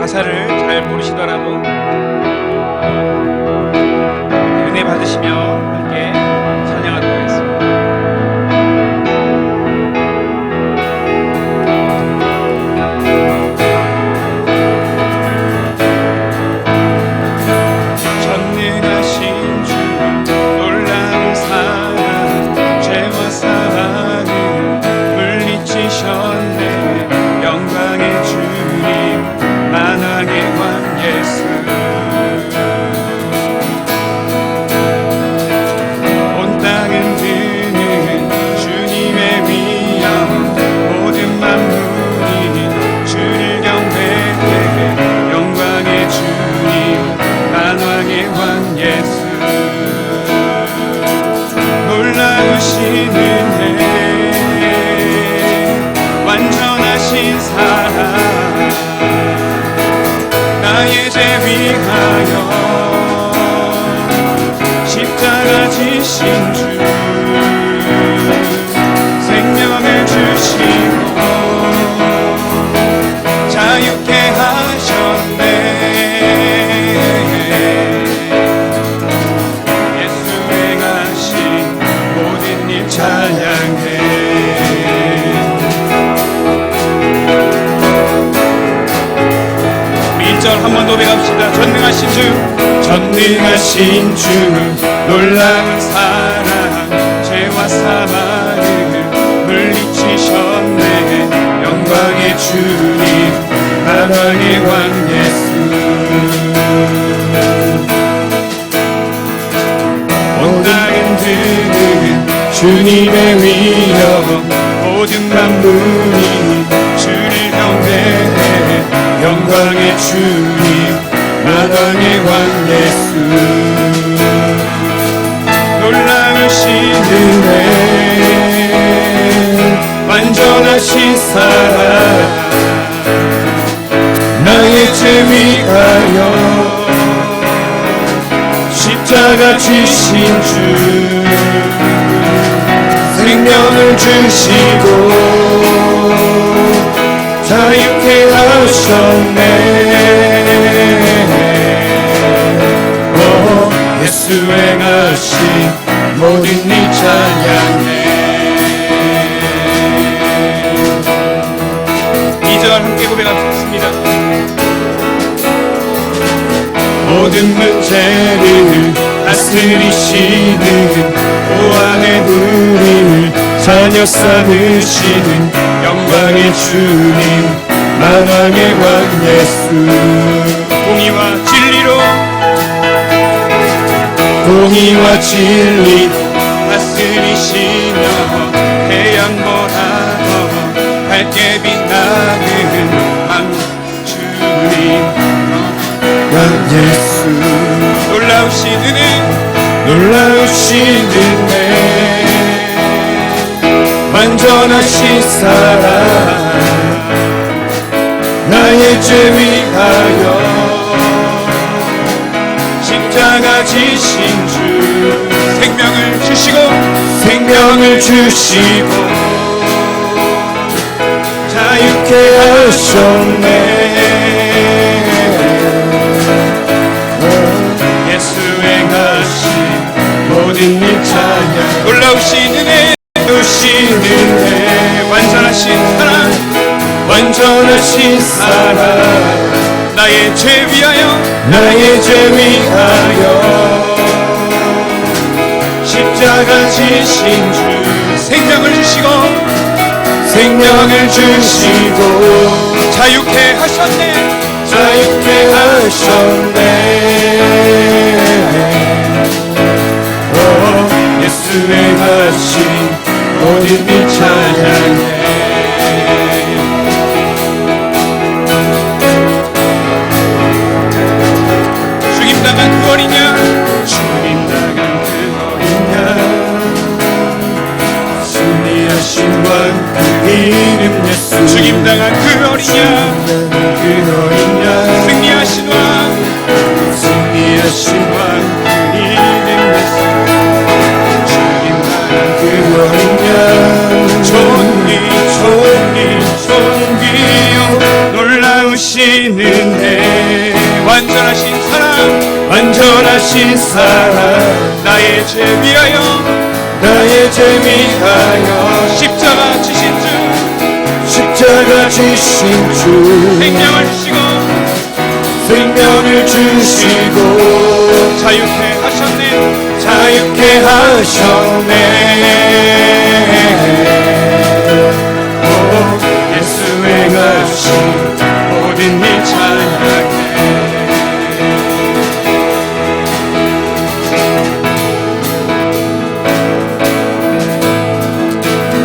가사를 잘 모르시더라도 은혜 받으시며 함께 찬양하도록 하겠습니다. 전능하신 주 놀라운 사랑 죄와 사망을 물리치셨네. 영광의 주님 만왕의 왕 예수, 온 땅은 드는 주님의 위엄, 모든 만물이 주를 경배해. 영광의 주님 만왕의 왕 예수, 놀라우신 은혜 완전하신 사랑 나의 죄 위하여 십자가 지신 주, 생명을 주시고 자유케 하셨네. 예수 행하신 모든 일 찬양해. 1절 한 번 더 배갑시다. 전능하신 주, 전능하신 주 놀라운 사랑 죄와 사망을 물리치셨네. 영광의 주님 만왕의 왕 예수, 온 땅은 드는 주님의 위엄, 모든 만물이 주를 경배해. 영광의 주님 만왕의 왕 예수, 놀라우신 은혜 완전하신 사랑 나의 죄 위하여 십자가 지신 주, 생명을 주시고 자유케 하셨네. 오, 예수 행하신 모든 일 찬양해. 2절 함께 고백하겠습니다. 모든 문제를 다스리시는 보안의 우리를 자녀 삼으시는 영광의 주님 만왕의 왕 예수, 공의와 진리로 공의와 진리 다스리시며 태양보다 더 밝게 빛나는 왕 주님 왕 예수, 놀라우신 은혜 놀라우신 은혜 완전하신 사랑 나의 죄 위하여 십자가 지신 주, 생명을 주시고 자유케 하셨네. 예수 행하신 모든 일 찬양. 놀라우신 은혜 완전하신 사랑 나의 죄 위하여 십자가 지신 주, 생명을 주시고 자유케 하셨네. 오, 예수 행하신 모든 일 찬양해. 죽임당한 그 어린 양, 승리하신 왕 그 이름 예수, 죽임당한 그 어린 양, 승리하신 왕 그 이름 예수, 죽임당한 그 어린 양, 존귀 주시는 은혜 완전하신 사랑 완전하신 사랑 나의 죄 위하여 나의 죄 위하여 십자가 지신 주 십자가 지신 주 생명을 주시고 생명을 주시고 자유케 하셨네 자유케 하셨네 오 예수의 가신 모든 일 찬양해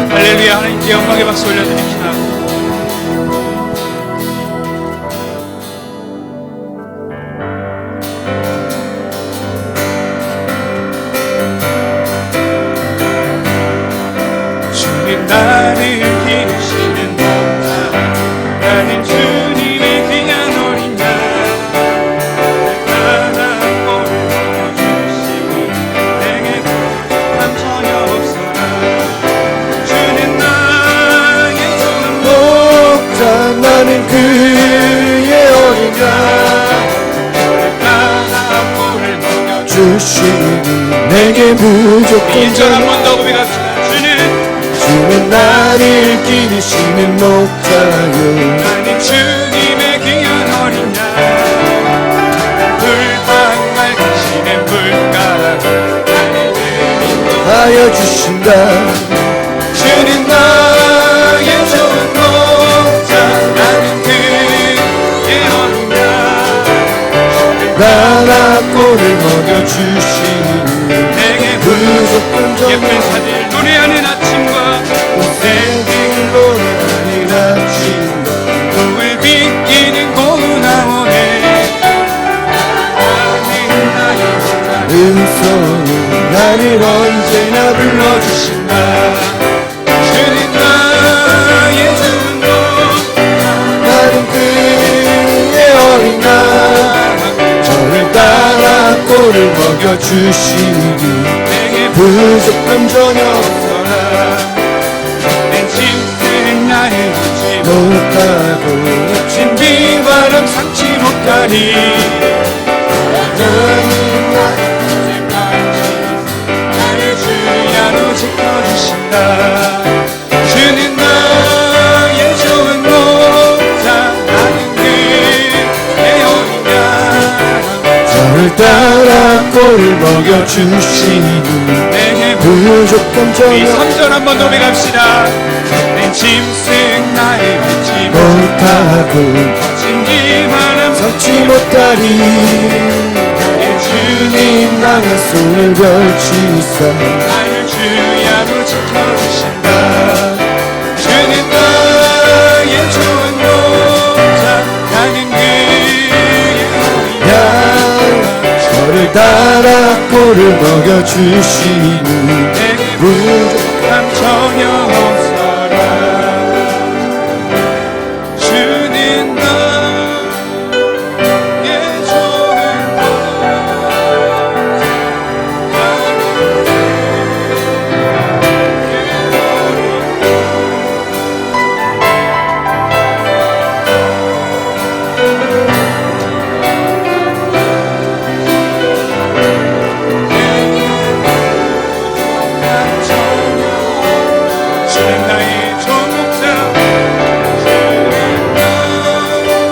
할렐루야. 하나님께 영광의 박수 올려드립시다. 주님 나를 기르시는 목자 나는 주님의 귀한 어린 양 나는 꼴을 주시니 내게 부족함 전혀 없어라 주는 나의 좋은 목자 나는 그의 어린 양 나는 꼴을 먹여 주시니 내게 부족함 1절 한 번 더 고백합시다. 주는 나를 기르시는 목자요 나는 주님의 귀한 어린 양 불방 맑으시는 물가로 나를 하여 주신다 주는 나의 좋은 목자 나는 그의 어린 양 나라 꼴을 먹여주시니 내게 부족한 예쁜 사들 노래하는 아침과 생길 노래하는 아침과 꿈을 비끼는 고나오네 나는 나의 음성은 나를 언제나 불러주신다 주는 나의 좋은 나는 그의 어린 양 저를 따라 꼴을 먹여주시니 내게 부족함 전혀 없어라 내 짐승 나를 주지 못하고 진 비바람 상치 못하니 하나님 나를 주야로 지켜주신다 주는 나의 좋은 목자 나는 그의 어린 양 저를 따라 꼴을 먹여주시니 내게 부족함 이 전혀 3절 한번 노래갑시다 내 짐승 나의 믿지 못하고 진기 바람 상치 못하니 주님 나의 손을 걸치사 나를 주야로 지켜주신다 주는 나의 좋은 목자 나는 그의 어린 양 저를 따라 꼴을 먹여주시니 내게 부족함 전혀 없어라 주는 나의 좋은 주는 나의 좋은 목자 주는 나의 좋은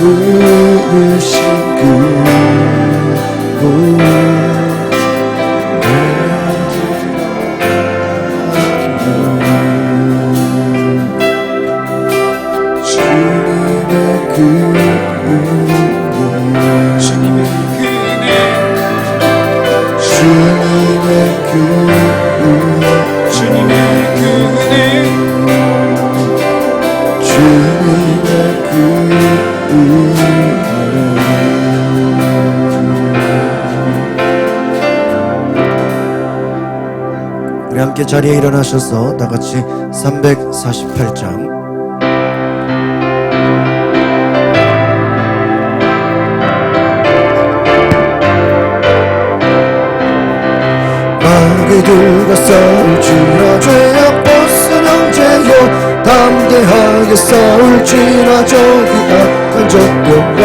부르신 우리 함께 자리에 일어나셔서 다 같이 348장 마귀들과 싸울지라 죄악 벗은 형제여 담대하게 싸울지라 저기 악한 적병과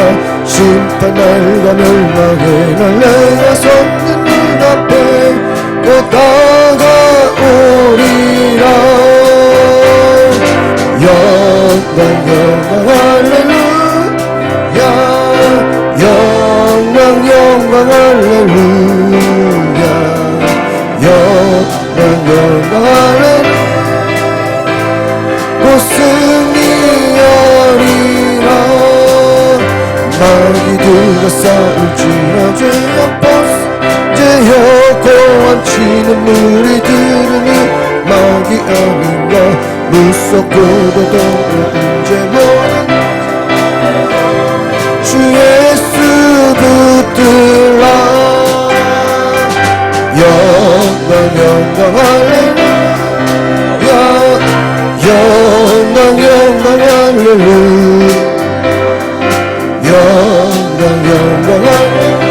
심판날과 멸망의 날 내가 섰는 눈앞에 곧 다가오리라 영광 영광 할렐루야 영광 영광 할렐루야 영광 영광 할렐루야 곧 승리하리라 마귀들과 싸울지라 죄악 벗은 제여 고함치는 물이 들으니 마귀 아닌가 무섭고도 더러운 제모는 주 예수 붙들라 영광 영광 할렐루야 영광 영광 할렐루야 영광 영광 할렐루야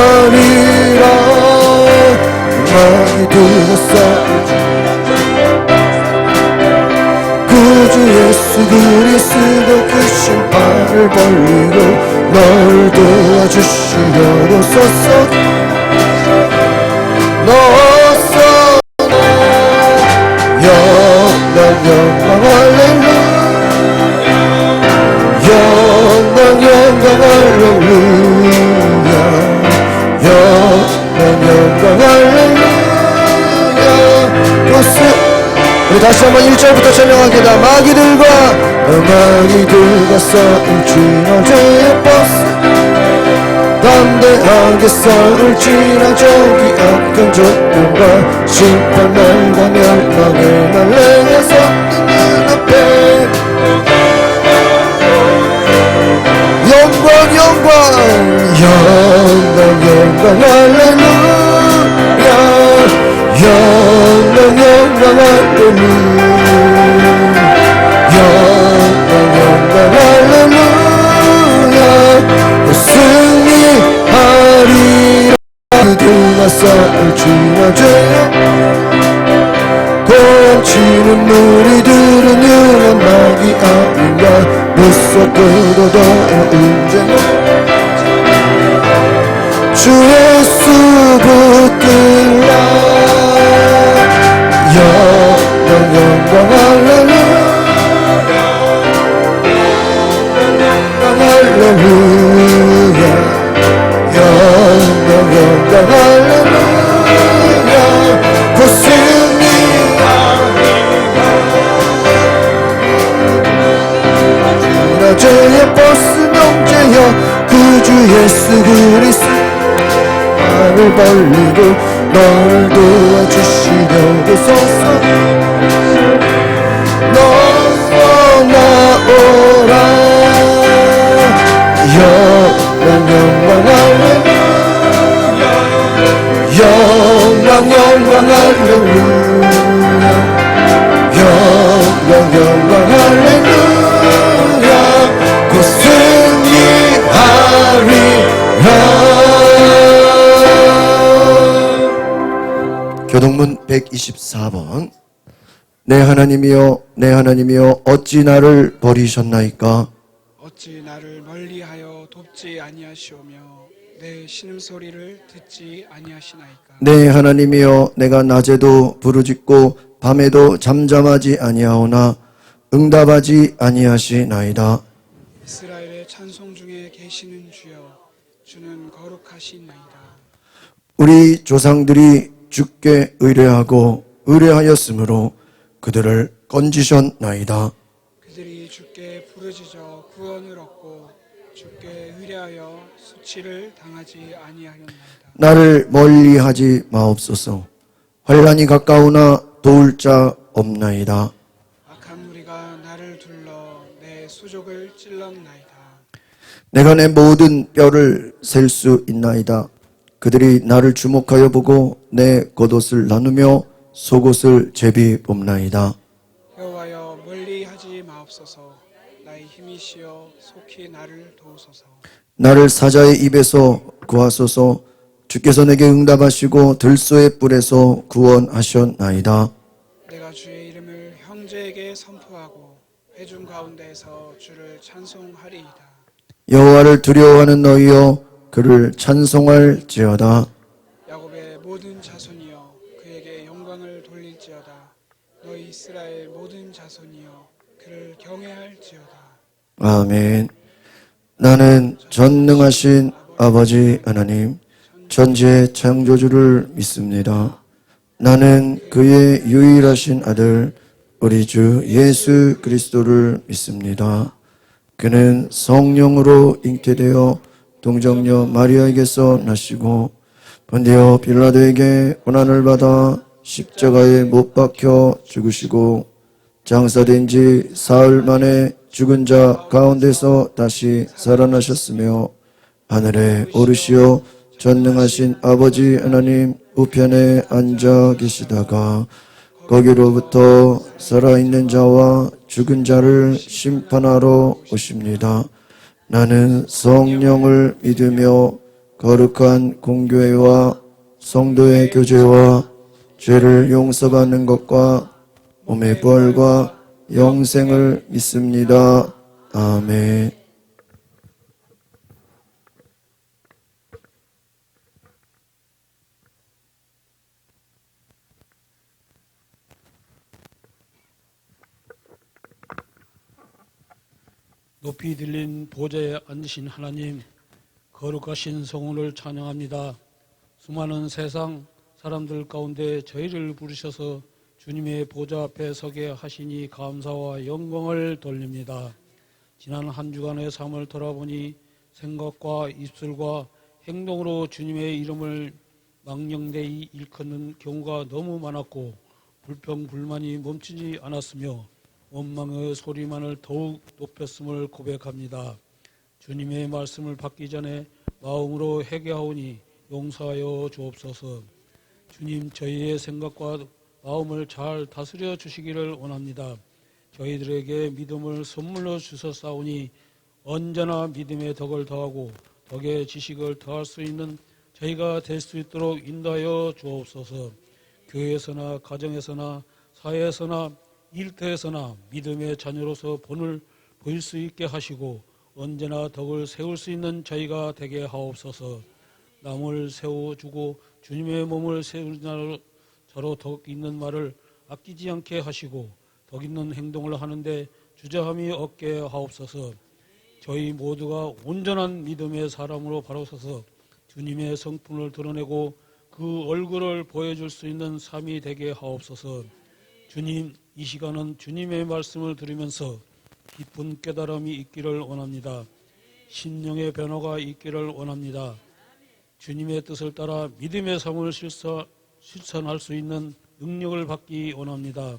승리하리라 마귀들과 싸우지라 구주 예수 그리스도 그 신발을 벌리고 널 도와주시려소서 너서 영광 영광 할렐루야 영광 영광 할렐루야 영광 영광 할렐루야 우리 다시 한번 1절부터 찬양하겠다 마귀들과 싸울지라 죄악 벗은 담대하게 싸울지라 저기 악한 적군과 심판날과 멸망의 날 내가 섰는 눈앞에 영광 영광 영광 영광 할렐루야 영광 영광 할렐루야 영광 영광 할렐루야 승리하리라 그들과 싸울지라 죄악 고함치는 물이 들으면 마귀 아닌가 무섭고도 더러운 죄모 주 예수 붙들라 영광 영광 할렐루야 할렐루야 영광 영광 할렐루야 곧 승리하리라 죄의 버스 명제여 구주 예수 그리스도 발을 벌리고 널 도와주시려소서 너서 나오라 영광 영광 할렐루야 영광 영광 할렐루야 영광 영광 할렐루야 곧 승리하리라 교동문 124번 내 하나님이여 내 하나님이여 어찌 나를 버리셨나이까 어찌 나를 멀리하여 돕지 아니하시오며 내 신음소리를 듣지 아니하시나이까 내 하나님이여 내가 낮에도 부르짖고 밤에도 잠잠하지 아니하오나 응답하지 아니하시나이다. 이스라엘의 찬송 중에 계시는 주여 주는 거룩하시나이다. 우리 조상들이 주께 의뢰하고 의뢰하였으므로 그들을 건지셨나이다. 그들이 주께 부르짖어 구원을 얻고 주께 의뢰하여 수치를 당하지 아니하였나이다. 나를 멀리하지 마옵소서. 환난이 가까우나 도울 자 없나이다. 악한 무리가 나를 둘러 내 수족을 찔렀나이다. 내가 내 모든 뼈를 셀 수 있나이다. 그들이 나를 주목하여 보고 내 겉옷을 나누며 속옷을 제비 뽑나이다. 여호와여 멀리하지 마옵소서. 나의 힘이시여 속히 나를 도우소서. 나를 사자의 입에서 구하소서. 주께서 내게 응답하시고 들소의 뿔에서 구원하셨나이다. 내가 주의 이름을 형제에게 선포하고 회중 가운데에서 주를 찬송하리이다. 여호와를 두려워하는 너희여 그를 찬송할지어다. 야곱의 모든 자손이여 그에게 영광을 돌릴지어다. 너희 이스라엘 모든 자손이여 그를 경외할지어다. 아멘. 나는 전능하신 아버지 하나님 천지의 창조주를 믿습니다. 나는 그의 유일하신 아들 우리 주 예수 그리스도를 믿습니다. 그는 성령으로 잉태되어 동정녀 마리아에게서 나시고 본디오 빌라도에게 고난을 받아 십자가에 못 박혀 죽으시고 장사된 지 사흘 만에 죽은 자 가운데서 다시 살아나셨으며 하늘에 오르시어 전능하신 아버지 하나님 우편에 앉아 계시다가 거기로부터 살아있는 자와 죽은 자를 심판하러 오십니다. 나는 성령을 믿으며 거룩한 공교회와 성도의 교제와 죄를 용서받는 것과 몸의 부활과 영생을 믿습니다. 아멘. 높이 들린 보좌에 앉으신 하나님, 거룩하신 성원을 찬양합니다. 수많은 세상 사람들 가운데 저희를 부르셔서 주님의 보좌 앞에 서게 하시니 감사와 영광을 돌립니다. 지난 한 주간의 삶을 돌아보니 생각과 입술과 행동으로 주님의 이름을 망령되이 일컫는 경우가 너무 많았고 불평불만이 멈추지 않았으며 원망의 소리만을 더욱 높였음을 고백합니다. 주님의 말씀을 받기 전에 마음으로 회개하오니 용서하여 주옵소서. 주님, 저희의 생각과 마음을 잘 다스려 주시기를 원합니다. 저희들에게 믿음을 선물로 주셨사오니 언제나 믿음의 덕을 더하고 덕의 지식을 더할 수 있는 저희가 될 수 있도록 인도하여 주옵소서. 교회에서나 가정에서나 사회에서나 일터에서나 믿음의 자녀로서 본을 보일 수 있게 하시고 언제나 덕을 세울 수 있는 저희가 되게 하옵소서. 남을 세워주고 주님의 몸을 세우는 자로 덕 있는 말을 아끼지 않게 하시고 덕 있는 행동을 하는데 주저함이 없게 하옵소서. 저희 모두가 온전한 믿음의 사람으로 바로 서서 주님의 성품을 드러내고 그 얼굴을 보여줄 수 있는 삶이 되게 하옵소서. 주님, 이 시간은 주님의 말씀을 들으면서 깊은 깨달음이 있기를 원합니다. 심령의 변화가 있기를 원합니다. 주님의 뜻을 따라 믿음의 삶을 실천할 수 있는 능력을 받기 원합니다.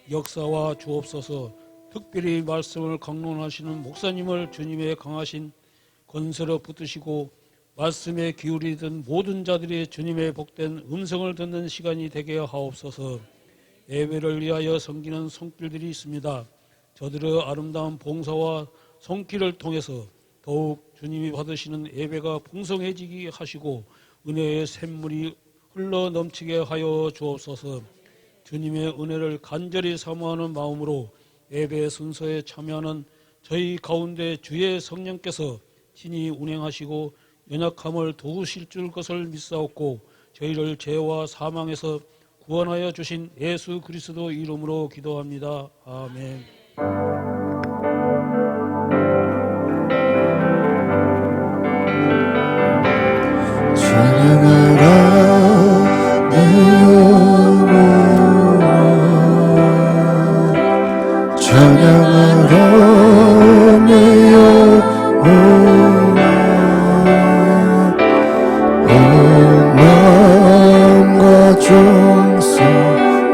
역사와 주옵소서. 특별히 말씀을 강론하시는 목사님을 주님의 강하신 권세로 붙드시고 말씀에 기울이던 모든 자들이 주님의 복된 음성을 듣는 시간이 되게 하옵소서. 예배를 위하여 섬기는 손길들이 있습니다. 저들의 아름다운 봉사와 손길을 통해서 더욱 주님이 받으시는 예배가 풍성해지게 하시고 은혜의 샘물이 흘러 넘치게 하여 주옵소서. 주님의 은혜를 간절히 사모하는 마음으로 예배 순서에 참여하는 저희 가운데 주의 성령께서 친히 운행하시고 연약함을 도우실 줄 것을 믿사옵고 저희를 죄와 사망에서 구원하여 주신 예수 그리스도 이름으로 기도합니다. 아멘. 찬양하라 내 영혼아 찬양하라 내 영혼아 온 마음과 정성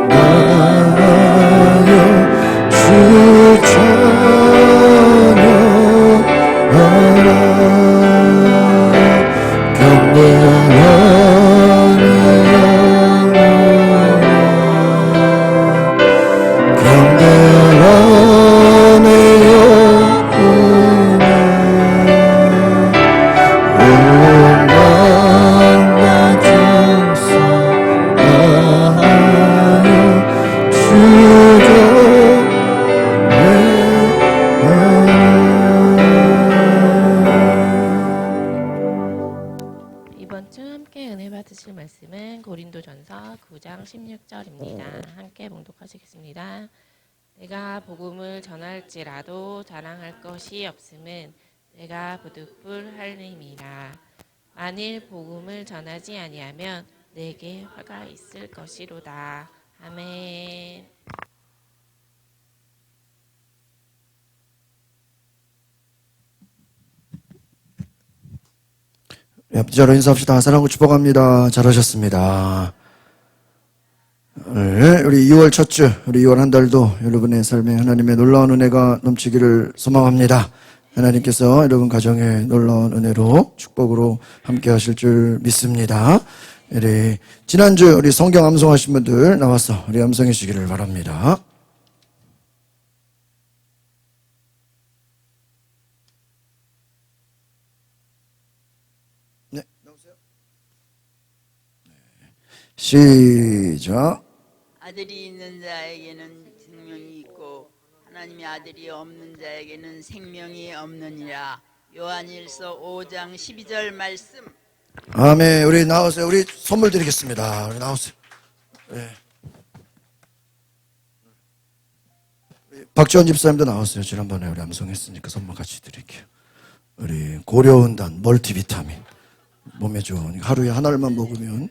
다하여 주 찬양하라 경배하라 내 영혼아 경배하라 내 영혼아 온 마음과 정성 다하여 주를 이번 주 함께 은혜 받으실 말씀은 고린도전서 9장 16절입니다. 함께 봉독하시겠습니다. 내가 복음을 전할지라도 자랑할 것이 없음은 내가 부득불할림이라. 만일 복음을 전하지 아니하면 내게 화가 있을 것이로다. 아멘. 앞뒤자로 인사합시다. 사랑하고 축복합니다. 잘하셨습니다. 오늘 우리 2월 첫 주, 우리 2월 한 달도 여러분의 삶에 하나님의 놀라운 은혜가 넘치기를 소망합니다. 하나님께서 여러분 가정에 놀라운 은혜로 축복으로 함께 하실 줄 믿습니다. 우리 지난주 우리 성경 암송하신 분들 나와서 우리 암송해 주시기를 바랍니다. 네, 나오세요. 시작. 아들이 있는 자에게는 생명이 있고 하나님의 아들이 없는 자에게는 생명이 없느니라. 요한일서 5장 12절 말씀. 아멘. 우리 나오세요. 우리 선물 드리겠습니다. 우리 나오세요. 네. 박지원 집사님도 나왔어요. 지난번에 우리 암송했으니까 선물 같이 드릴게요. 우리 고려은단 멀티비타민 몸에 좋은 하루에 한 알만 먹으면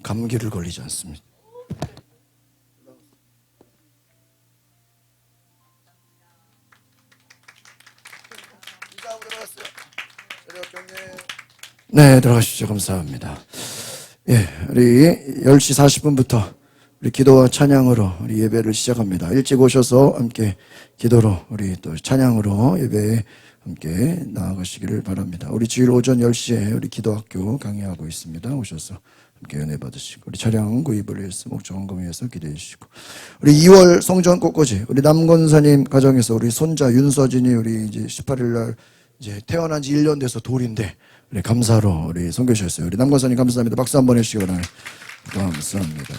감기를 걸리지 않습니다. 네, 들어가시죠. 감사합니다. 예, 우리 10시 40분부터 우리 기도와 찬양으로 우리 예배를 시작합니다. 일찍 오셔서 함께 기도로 우리 또 찬양으로 예배에 함께 나아가시기를 바랍니다. 우리 주일 오전 10시에 우리 기도학교 강의하고 있습니다. 오셔서 함께 은혜 받으시고 우리 차량 구입을 위해서 목적원금 위해서 기도해 주시고 우리 2월 성전 꽃꽂이 우리 남건사님 가정에서 우리 손자 윤서진이 우리 이제 18일 날 이제 태어난 지 1년 돼서 돌인데 우리 감사로 우리 선교셨어요. 우리 남건사님 감사합니다. 박수 한번 해주시기 바랍니다. 감사합니다.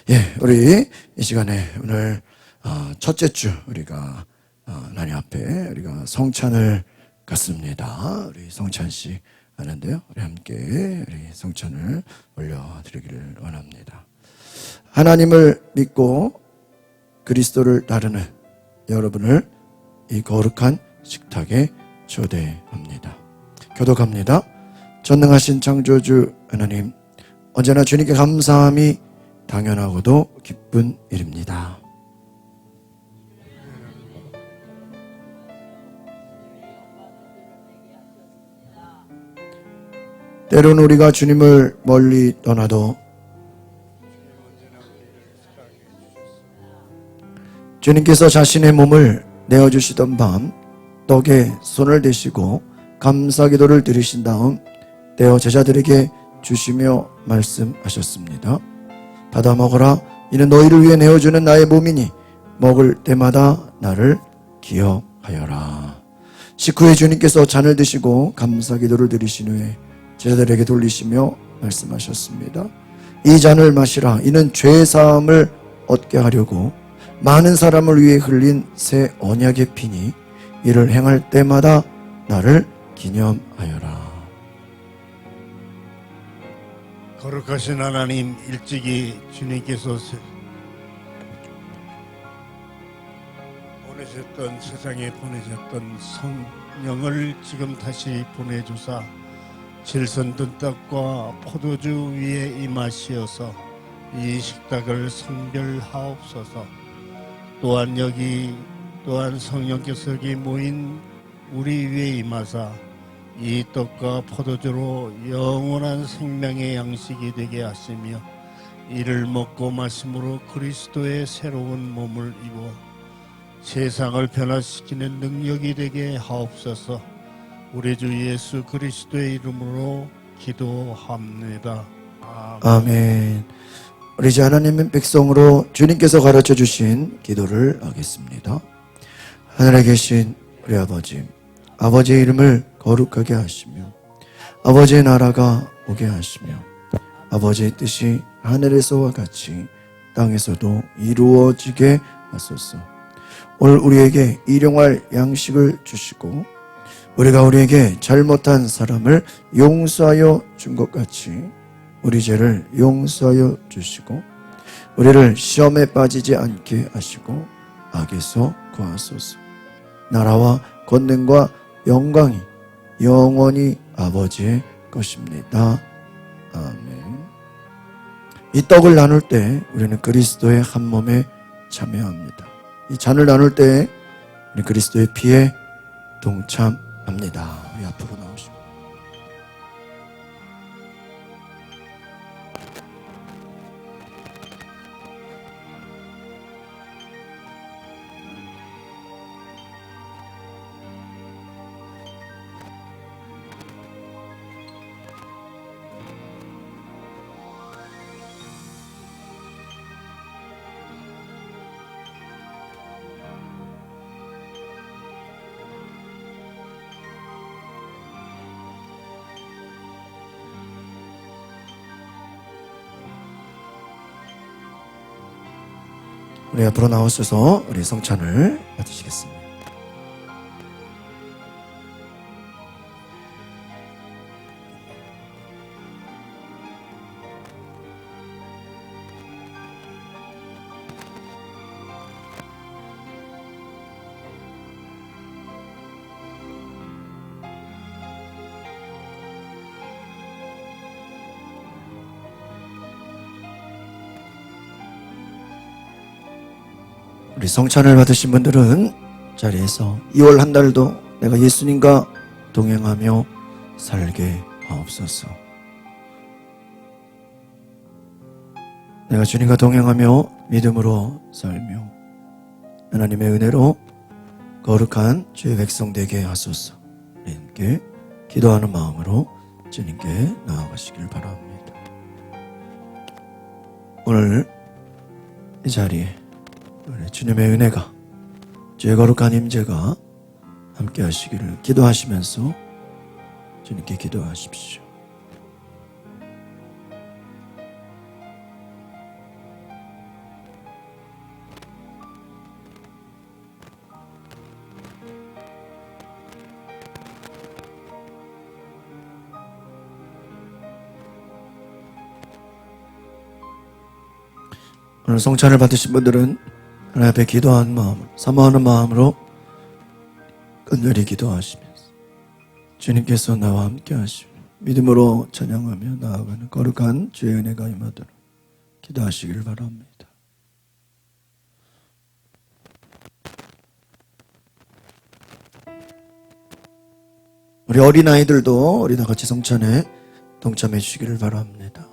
예, 우리 이 시간에 오늘 첫째 주 우리가 하나님 앞에 우리가 성찬을 갖습니다. 우리 성찬식 하는데요. 우리 함께 우리 성찬을 올려드리기를 원합니다. 하나님을 믿고 그리스도를 따르는 여러분을 이 거룩한 식탁에 초대합니다. 교독합니다. 전능하신 창조주 하나님, 언제나 주님께 감사함이 당연하고도 기쁜 일입니다. 때론 우리가 주님을 멀리 떠나도 주님께서 자신의 몸을 내어주시던 밤 떡에 손을 대시고 감사기도를 드리신 다음 떼어 제자들에게 주시며 말씀하셨습니다. 받아 먹어라. 이는 너희를 위해 내어주는 나의 몸이니 먹을 때마다 나를 기억하여라. 식후에 주님께서 잔을 드시고 감사기도를 드리신 후에 제자들에게 돌리시며 말씀하셨습니다. 이 잔을 마시라. 이는 죄사함을 얻게 하려고 많은 사람을 위해 흘린 새 언약의 피니 이를 행할 때마다 나를 기념하여라. 거룩하신 하나님, 일찍이 주님께서 보내셨던 세상에 보내셨던 성령을 지금 다시 보내주사 질선든 떡과 포도주 위에 임하시어서 이 식탁을 성별하옵소서. 또한 여기 또한 성령께서 여기 모인 우리 위에 임하사 이 떡과 포도주로 영원한 생명의 양식이 되게 하시며 이를 먹고 마심으로 그리스도의 새로운 몸을 입어 세상을 변화시키는 능력이 되게 하옵소서. 우리 주 예수 그리스도의 이름으로 기도합니다. 아멘. 우리 이제 하나님의 백성으로 주님께서 가르쳐 주신 기도를 하겠습니다. 하늘에 계신 우리 아버지, 아버지의 이름을 거룩하게 하시며 아버지의 나라가 오게 하시며 아버지의 뜻이 하늘에서와 같이 땅에서도 이루어지게 하소서. 오늘 우리에게 일용할 양식을 주시고 우리가 우리에게 잘못한 사람을 용서하여 준 것 같이 우리 죄를 용서하여 주시고 우리를 시험에 빠지지 않게 하시고 악에서 구하소서. 나라와 권능과 영광이 영원히 아버지의 것입니다. 아멘. 이 떡을 나눌 때 우리는 그리스도의 한 몸에 참여합니다. 이 잔을 나눌 때 우리 그리스도의 피에 동참합니다. 우리 앞으로 나오시고 우리 앞으로 나오셔서 우리 성찬을 받으시겠습니다. 우리 성찬을 받으신 분들은 자리에서 2월 한 달도 내가 예수님과 동행하며 살게 하옵소서. 내가 주님과 동행하며 믿음으로 살며 하나님의 은혜로 거룩한 주의 백성 되게 하소서. 주님께 기도하는 마음으로 주님께 나아가시길 바랍니다. 오늘 이 자리에 주님의 은혜가 주의 거룩한 임재가 함께 하시기를 기도하시면서 주님께 기도하십시오. 오늘 성찬을 받으신 분들은 하나님 앞에 기도하는 마음으로, 사모하는 마음으로 간절히 기도하시면서 주님께서 나와 함께 하시며 믿음으로 찬양하며 나아가는 거룩한 주의 은혜가 임하도록 기도하시기를 바랍니다. 우리 어린아이들도 우리 다 같이 성찬에 동참해 주시기를 바랍니다.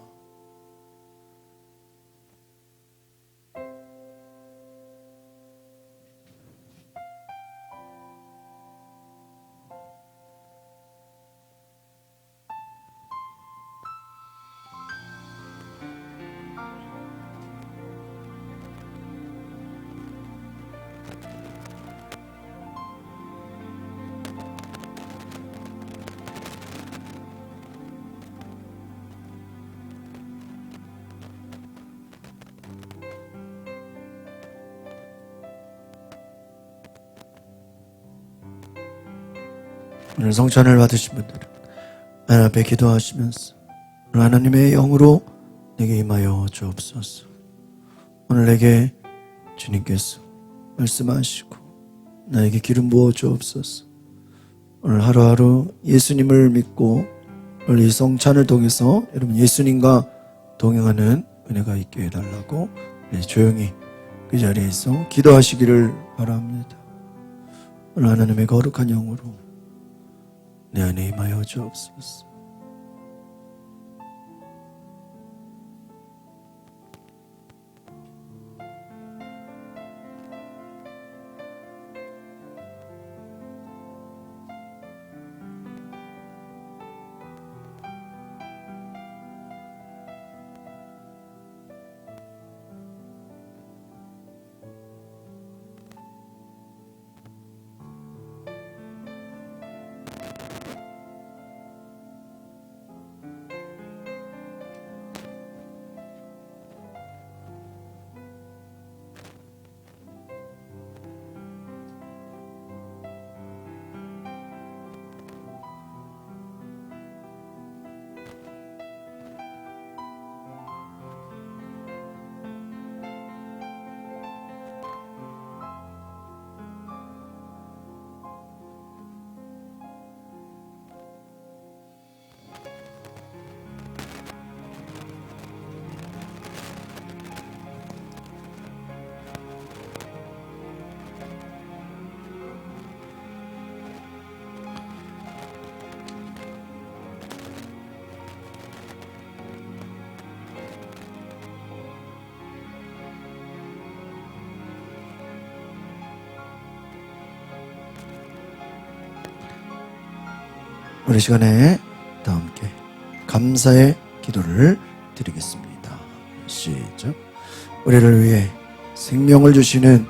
오늘 성찬을 받으신 분들은 하나님 앞에 기도하시면서 오늘 하나님의 영으로 내게 임하여 주옵소서. 오늘 내게 주님께서 말씀하시고 나에게 기름 부어 주옵소서. 오늘 하루하루 예수님을 믿고 오늘 이 성찬을 통해서 여러분 예수님과 동행하는 은혜가 있게 해달라고 조용히 그 자리에서 기도하시기를 바랍니다. 오늘 하나님의 거룩한 영으로 내 안에 임하여 주옵소서. 우리 시간에 다 함께 감사의 기도를 드리겠습니다. 시작. 우리를 위해 생명을 주시는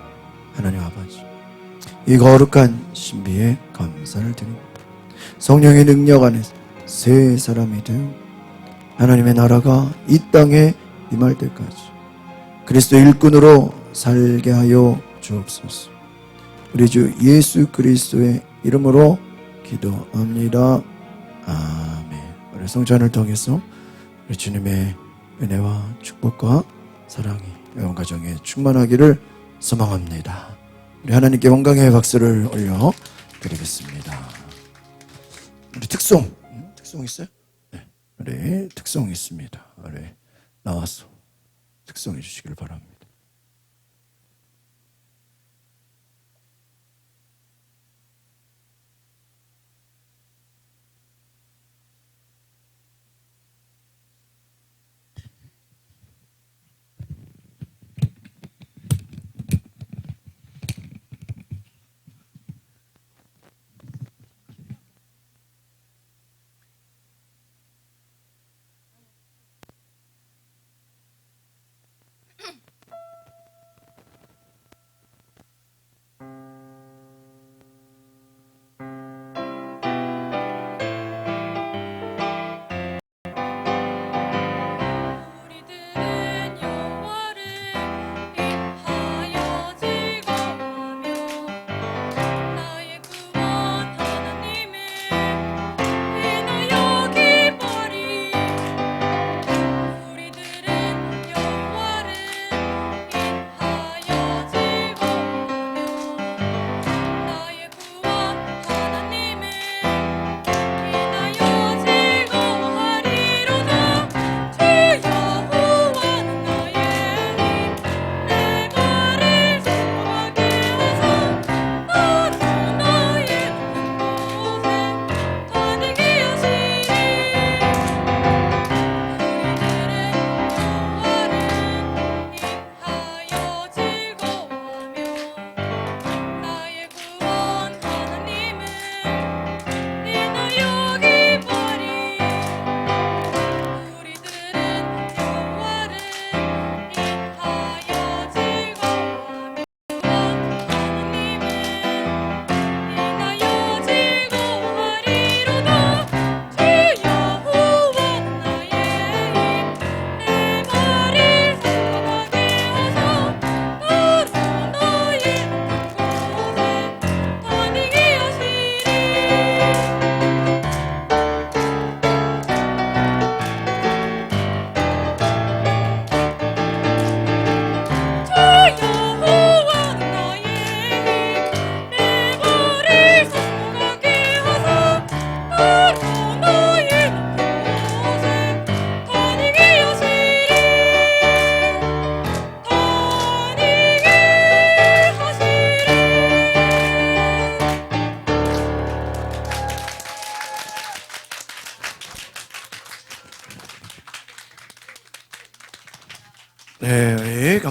하나님 아버지, 이 거룩한 신비에 감사를 드립니다. 성령의 능력 안에서 새 사람이 되어 하나님의 나라가 이 땅에 임할 때까지 그리스도 일꾼으로 살게 하여 주옵소서. 우리 주 예수 그리스도의 이름으로 기도합니다. 아멘. 우리 성찬을 통해서 우리 주님의 은혜와 축복과 사랑이 온 가정에 충만하기를 소망합니다. 우리 하나님께 영광의 박수를 올려 드리겠습니다. 우리 특송 있어요? 네. 우리 특송 있습니다. 우리 나와서 특송해 주시길 바랍니다.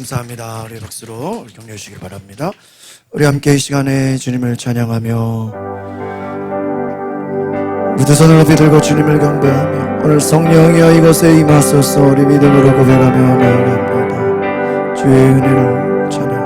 감사합니다. 우리 박수로 우리 격려해 주시기 바랍니다. 우리 함께 이 시간에 주님을 찬양하며 두 손을 높이 들고 주님을 경배하며 오늘 성령이여 이곳에 임하소서 우리 믿음으로 고백하며 나아갑니다. 주의 은혜를 찬양하며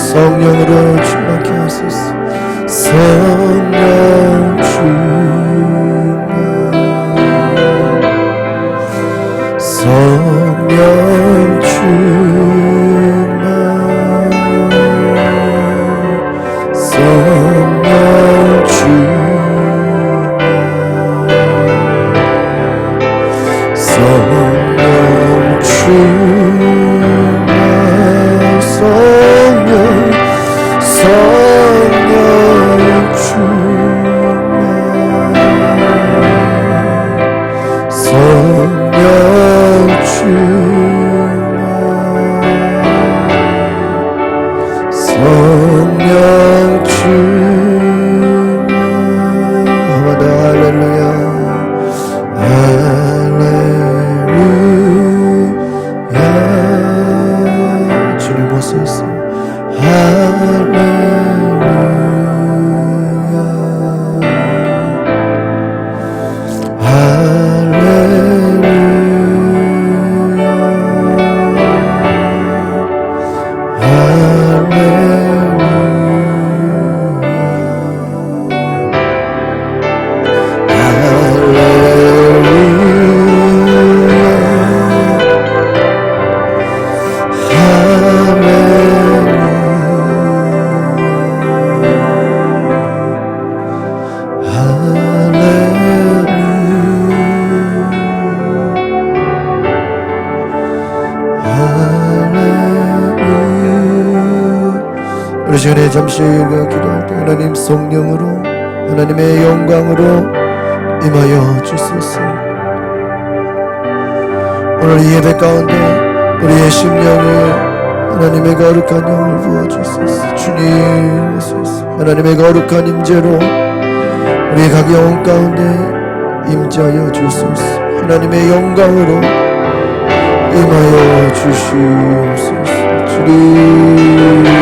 성령으로 충만케 하소서. 성령 충만, 성령 충만, 성령 충만. 잠시 기도할 때 하나님 성령으로 하나님의 영광으로 임하여 주소서. 오늘 이 예배 가운데 우리의 심령에 하나님의 거룩한 영을 부어주소서. 주님 오소서. 하나님의 거룩한 임재로 우리의 각 영혼 가운데 임재하여 주소서. 하나님의 영광으로 임하여 주시옵소서. 주님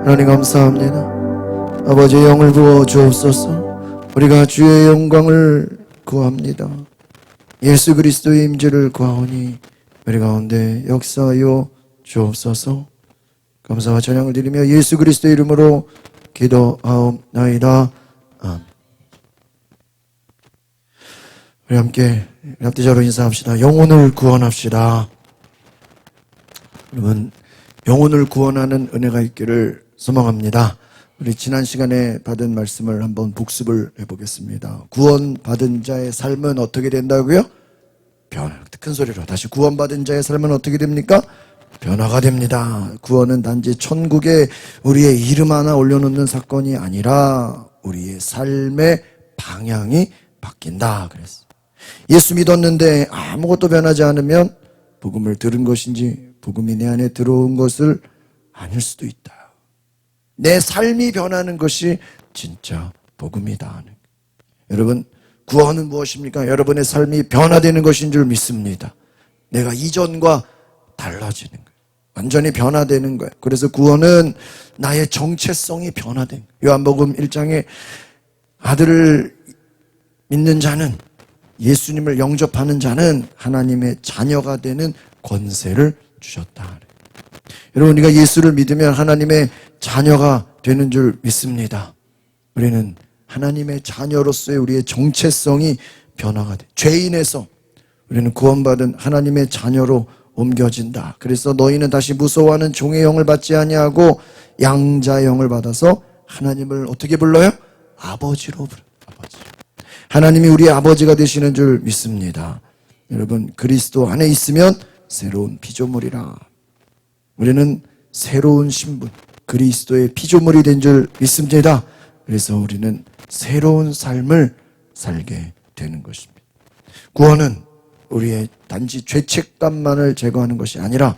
하나님 감사합니다. 아버지의 영을 부어 주옵소서. 우리가 주의 영광을 구합니다. 예수 그리스도의 임재를 구하오니 우리 가운데 역사하여 주옵소서. 감사와 찬양을 드리며 예수 그리스도의 이름으로 기도하옵나이다. 아멘. 우리 함께 합디자로 인사합시다. 영혼을 구원합시다. 여러분, 영혼을 구원하는 은혜가 있기를 소망합니다. 우리 지난 시간에 받은 말씀을 한번 복습을 해보겠습니다. 구원받은 자의 삶은 어떻게 된다고요? 큰 소리로 다시, 구원받은 자의 삶은 어떻게 됩니까? 변화가 됩니다. 구원은 단지 천국에 우리의 이름 하나 올려놓는 사건이 아니라 우리의 삶의 방향이 바뀐다 그랬어요. 예수 믿었는데 아무것도 변하지 않으면 복음을 들은 것인지 복음이 내 안에 들어온 것을 아닐 수도 있다. 내 삶이 변하는 것이 진짜 복음이다. 여러분, 구원은 무엇입니까? 여러분의 삶이 변화되는 것인 줄 믿습니다. 내가 이전과 달라지는 거예요. 완전히 변화되는 거예요. 그래서 구원은 나의 정체성이 변화된 거예요. 요한복음 1장에 아들을 믿는 자는, 예수님을 영접하는 자는 하나님의 자녀가 되는 권세를 주셨다. 여러분, 우리가 예수를 믿으면 하나님의 자녀가 되는 줄 믿습니다. 우리는 하나님의 자녀로서의 우리의 정체성이 변화가 돼. 죄인에서 우리는 구원받은 하나님의 자녀로 옮겨진다. 그래서 너희는 다시 무서워하는 종의 영을 받지 아니하고 양자의 영을 받아서 하나님을 어떻게 불러요? 아버지로 불러요. 아버지. 하나님이 우리의 아버지가 되시는 줄 믿습니다. 여러분, 그리스도 안에 있으면 새로운 피조물이라. 우리는 새로운 신분, 그리스도의 피조물이 된 줄 믿습니다. 그래서 우리는 새로운 삶을 살게 되는 것입니다. 구원은 우리의 단지 죄책감만을 제거하는 것이 아니라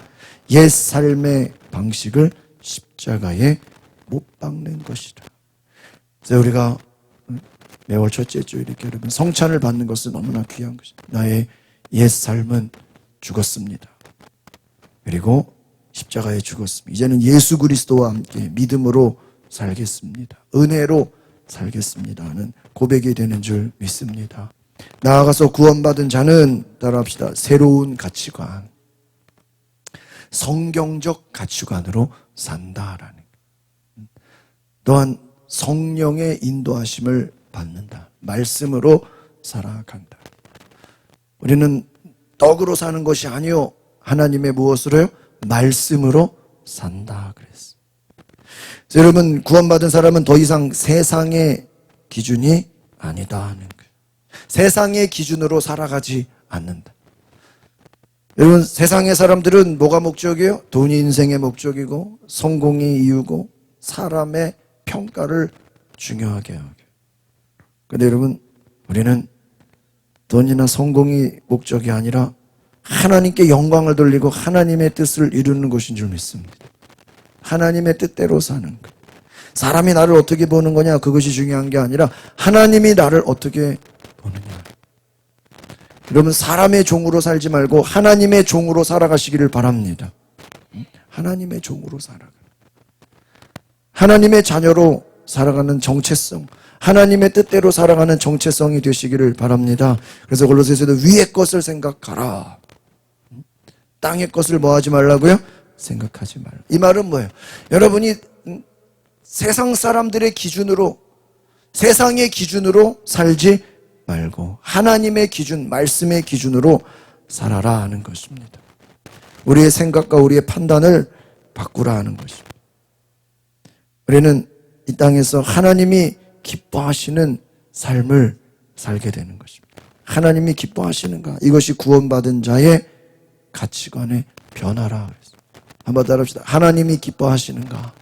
옛 삶의 방식을 십자가에 못 박는 것이다. 그래서 우리가 매월 첫째 주 이렇게 여러분 성찬을 받는 것은 너무나 귀한 것입니다. 나의 옛 삶은 죽었습니다. 그리고 십자가에 죽었습니다. 이제는 예수 그리스도와 함께 믿음으로 살겠습니다. 은혜로 살겠습니다 하는 고백이 되는 줄 믿습니다. 나아가서 구원받은 자는, 따라합시다, 새로운 가치관, 성경적 가치관으로 산다라는 것. 또한 성령의 인도하심을 받는다. 말씀으로 살아간다. 우리는 떡으로 사는 것이 아니요, 하나님의 무엇으로요? 말씀으로 산다 그랬어요. 그래서 여러분, 구원받은 사람은 더 이상 세상의 기준이 아니다 하는 거예요. 세상의 기준으로 살아가지 않는다. 여러분, 세상의 사람들은 뭐가 목적이에요? 돈이 인생의 목적이고 성공이 이유고 사람의 평가를 중요하게 하게. 그런데 여러분, 우리는 돈이나 성공이 목적이 아니라 하나님께 영광을 돌리고 하나님의 뜻을 이루는 것인 줄 믿습니다. 하나님의 뜻대로 사는 것. 사람이 나를 어떻게 보는 거냐, 그것이 중요한 게 아니라 하나님이 나를 어떻게 보느냐. 여러분, 사람의 종으로 살지 말고 하나님의 종으로 살아가시기를 바랍니다. 하나님의 종으로 살아가. 하나님의 자녀로 살아가는 정체성, 하나님의 뜻대로 살아가는 정체성이 되시기를 바랍니다. 그래서 골로새서도 위의 것을 생각하라. 땅의 것을 뭐 하지 말라고요? 생각하지 말라. 이 말은 뭐예요? 여러분이 세상 사람들의 기준으로 세상의 기준으로 살지 말고 하나님의 기준, 말씀의 기준으로 살아라 하는 것입니다. 우리의 생각과 우리의 판단을 바꾸라 하는 것입니다. 우리는 이 땅에서 하나님이 기뻐하시는 삶을 살게 되는 것입니다. 하나님이 기뻐하시는가? 이것이 구원받은 자의 가치관의 변화라 그랬습니다. 한번 따라합시다. 하나님이 기뻐하시는가?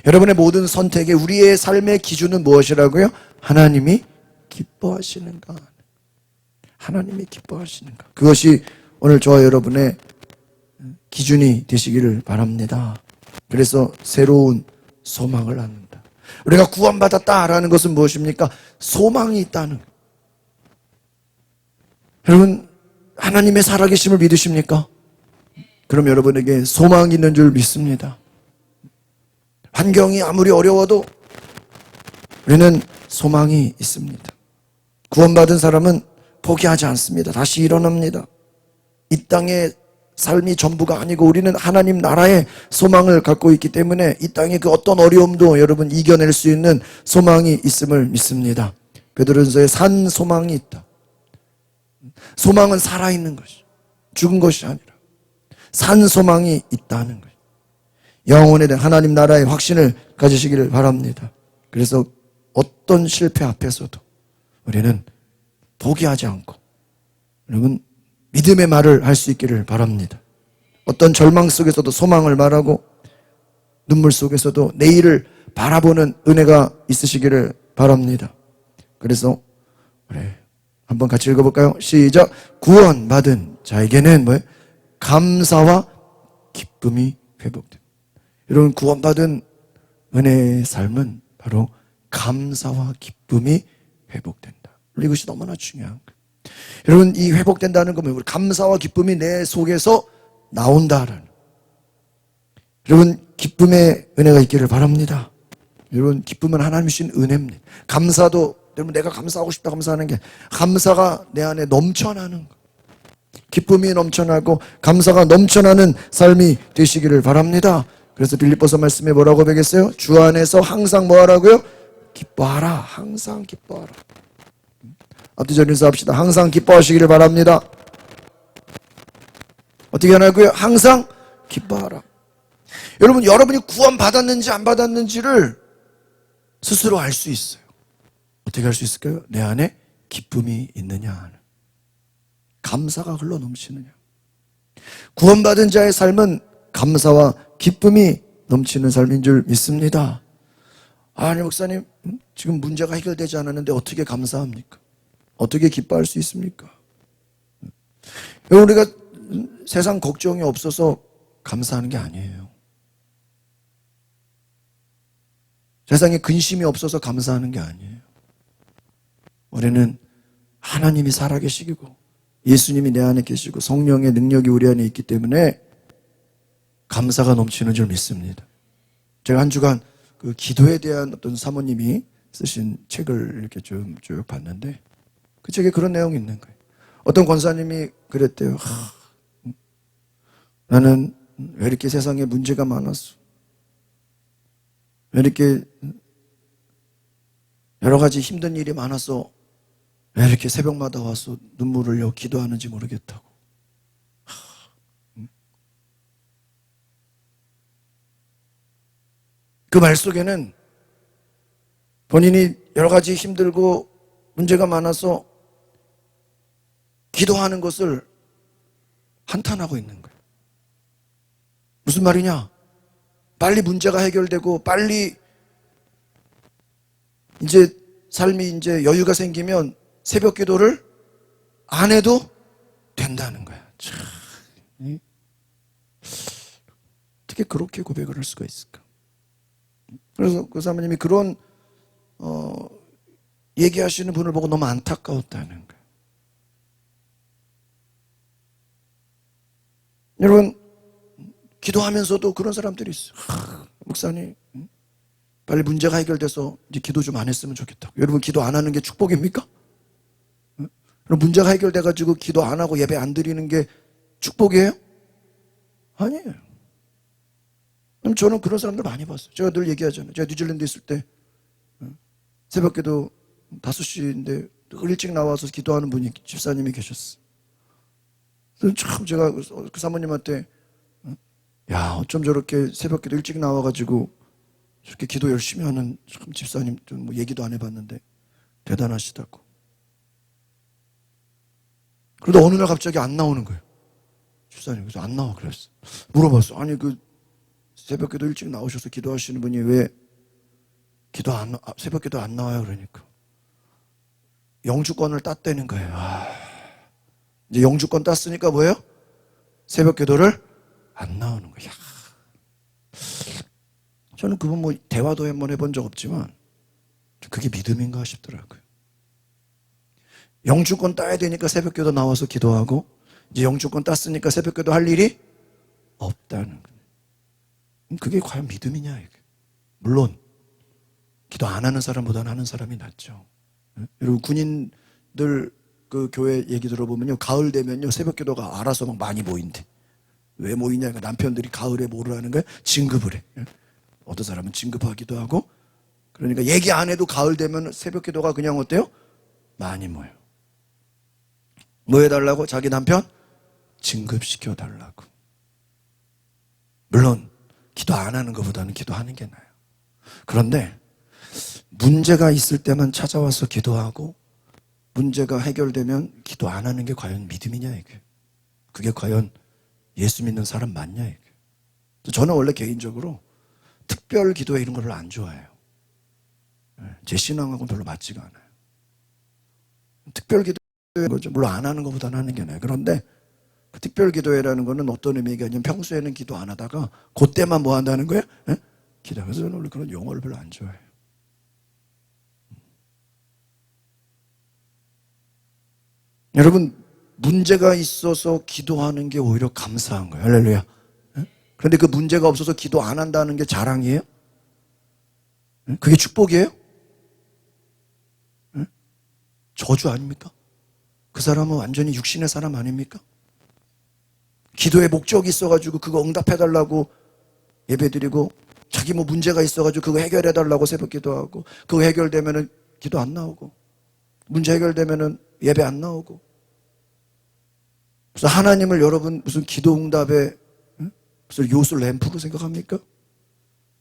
여러분의 모든 선택에 우리의 삶의 기준은 무엇이라고요? 하나님이 기뻐하시는가? 하나님이 기뻐하시는가? 그것이 오늘 저와 여러분의 기준이 되시기를 바랍니다. 그래서 새로운 소망을 갖는다. 우리가 구원받았다라는 것은 무엇입니까? 소망이 있다는 것. 여러분, 하나님의 살아계심을 믿으십니까? 그럼 여러분에게 소망이 있는 줄 믿습니다. 환경이 아무리 어려워도 우리는 소망이 있습니다. 구원받은 사람은 포기하지 않습니다. 다시 일어납니다. 이 땅의 삶이 전부가 아니고 우리는 하나님 나라의 소망을 갖고 있기 때문에 이 땅의 그 어떤 어려움도 여러분 이겨낼 수 있는 소망이 있음을 믿습니다. 베드로전서에 산 소망이 있다. 소망은 살아있는 것이, 죽은 것이 아니라 산 소망이 있다는 것. 영혼에 대한 하나님 나라의 확신을 가지시기를 바랍니다. 그래서 어떤 실패 앞에서도 우리는 포기하지 않고 여러분 믿음의 말을 할 수 있기를 바랍니다. 어떤 절망 속에서도 소망을 말하고 눈물 속에서도 내일을 바라보는 은혜가 있으시기를 바랍니다. 그래서 그래 한번 같이 읽어볼까요? 시작. 구원받은 자에게는 뭐예요? 감사와 기쁨이 회복됩니다. 여러분 구원받은 은혜의 삶은 바로 감사와 기쁨이 회복된다. 이것이 너무나 중요한 거예요. 여러분 이 회복된다는 건 우리 감사와 기쁨이 내 속에서 나온다라는. 여러분 기쁨의 은혜가 있기를 바랍니다. 여러분 기쁨은 하나님이 주신 은혜입니다. 감사도 여러분 내가 감사하고 싶다 감사하는 게 감사가 내 안에 넘쳐나는 거. 기쁨이 넘쳐나고 감사가 넘쳐나는 삶이 되시기를 바랍니다. 그래서 빌립보서 말씀에 뭐라고 배겠어요? 주 안에서 항상 뭐 하라고요? 기뻐하라. 항상 기뻐하라. 앞뒤절 인사합시다. 항상 기뻐하시기를 바랍니다. 어떻게 하냐고요? 항상 기뻐하라. 여러분, 여러분이 구원 받았는지 안 받았는지를 스스로 알 수 있어요. 어떻게 할 수 있을까요? 내 안에 기쁨이 있느냐, 감사가 흘러 넘치느냐. 구원받은 자의 삶은 감사와 기쁨이 넘치는 삶인 줄 믿습니다. 아니 목사님, 지금 문제가 해결되지 않았는데 어떻게 감사합니까? 어떻게 기뻐할 수 있습니까? 우리가 세상 걱정이 없어서 감사하는 게 아니에요. 세상에 근심이 없어서 감사하는 게 아니에요. 우리는 하나님이 살아계시고 예수님이 내 안에 계시고 성령의 능력이 우리 안에 있기 때문에 감사가 넘치는 줄 믿습니다. 제가 한 주간 그 기도에 대한 어떤 사모님이 쓰신 책을 이렇게 쭉 봤는데 그 책에 그런 내용이 있는 거예요. 어떤 권사님이 그랬대요. 나는 왜 이렇게 세상에 문제가 많았어? 왜 이렇게 여러 가지 힘든 일이 많아서 왜 이렇게 새벽마다 와서 눈물을 흘려 기도하는지 모르겠다고. 그 말 속에는 본인이 여러 가지 힘들고 문제가 많아서 기도하는 것을 한탄하고 있는 거예요. 무슨 말이냐? 빨리 문제가 해결되고 빨리 이제 삶이 이제 여유가 생기면 새벽 기도를 안 해도 된다는 거야. 참, 어떻게 그렇게 고백을 할 수가 있을까? 그래서 그 사모님이 그런 얘기하시는 분을 보고 너무 안타까웠다는 거예요. 여러분, 기도하면서도 그런 사람들이 있어요. 목사님, 빨리 문제가 해결돼서 이제 기도 좀 안 했으면 좋겠다고. 여러분, 기도 안 하는 게 축복입니까? 그럼 문제가 해결돼가지고 기도 안 하고 예배 안 드리는 게 축복이에요? 아니에요. 저는 그런 사람들 많이 봤어요. 제가 늘 얘기하잖아요. 제가 뉴질랜드 있을 때 새벽기도 5시인데 일찍 나와서 기도하는 분이 집사님이 계셨어. 그래서 참 제가 그 사모님한테 야 어쩜 저렇게 새벽기도 일찍 나와가지고 저렇게 기도 열심히 하는 참 집사님 좀 뭐 얘기도 안 해봤는데 대단하시다고. 그러다 어느 날 갑자기 안 나오는 거예요. 집사님 그래서 안 나와 그랬어. 물어봤어. 아니 그 새벽기도 일찍 나오셔서 기도하시는 분이 왜 새벽기도 안 나와요? 그러니까 영주권을 땄다는 거예요. 이제 영주권 땄으니까 뭐예요? 새벽기도를 안 나오는 거예요. 저는 그분 뭐 대화도 한번 해본 적 없지만 그게 믿음인가 싶더라고요. 영주권 따야 되니까 새벽기도 나와서 기도하고 이제 영주권 땄으니까 새벽기도 할 일이 없다는 거예요. 그게 과연 믿음이냐 이게. 물론 기도 안 하는 사람보다는 하는 사람이 낫죠. 여러분 군인들 그 교회 얘기 들어보면요 가을 되면요 새벽기도가 알아서 막 많이 모인대. 왜 모이냐? 그러니까 남편들이 가을에 뭐를 하는 거야? 진급을 해. 어떤 사람은 진급하기도 하고 그러니까 얘기 안 해도 가을 되면 새벽기도가 그냥 어때요? 많이 모여. 뭐 해달라고? 자기 남편 진급시켜달라고. 물론 기도 안 하는 것보다는 기도하는 게 나아요. 그런데 문제가 있을 때만 찾아와서 기도하고 문제가 해결되면 기도 안 하는 게 과연 믿음이냐 이게. 그게 과연 예수 믿는 사람 맞냐 이게. 저는 원래 개인적으로 특별 기도회 이런 걸 별로 안 좋아해요. 제 신앙하고는 별로 맞지가 않아요. 특별 기도회 거죠. 물론 안 하는 것보다는 하는 게 나아요. 그런데 그 특별 기도회라는 거는 어떤 의미가 아니면 평소에는 기도 안 하다가 그때만 뭐 한다는 거예요? 기도. 그래서 저는 원래 그런 용어를 별로 안 좋아해요. 여러분 문제가 있어서 기도하는 게 오히려 감사한 거예요. 할렐루야. 그런데 그 문제가 없어서 기도 안 한다는 게 자랑이에요? 그게 축복이에요? 저주 아닙니까? 그 사람은 완전히 육신의 사람 아닙니까? 기도에 목적이 있어가지고 그거 응답해달라고 예배드리고 자기 뭐 문제가 있어가지고 그거 해결해달라고 새벽 기도하고 그거 해결되면은 기도 안 나오고 문제 해결되면은 예배 안 나오고. 그래서 하나님을 여러분 무슨 기도 응답에 무슨 요술 램프로 생각합니까?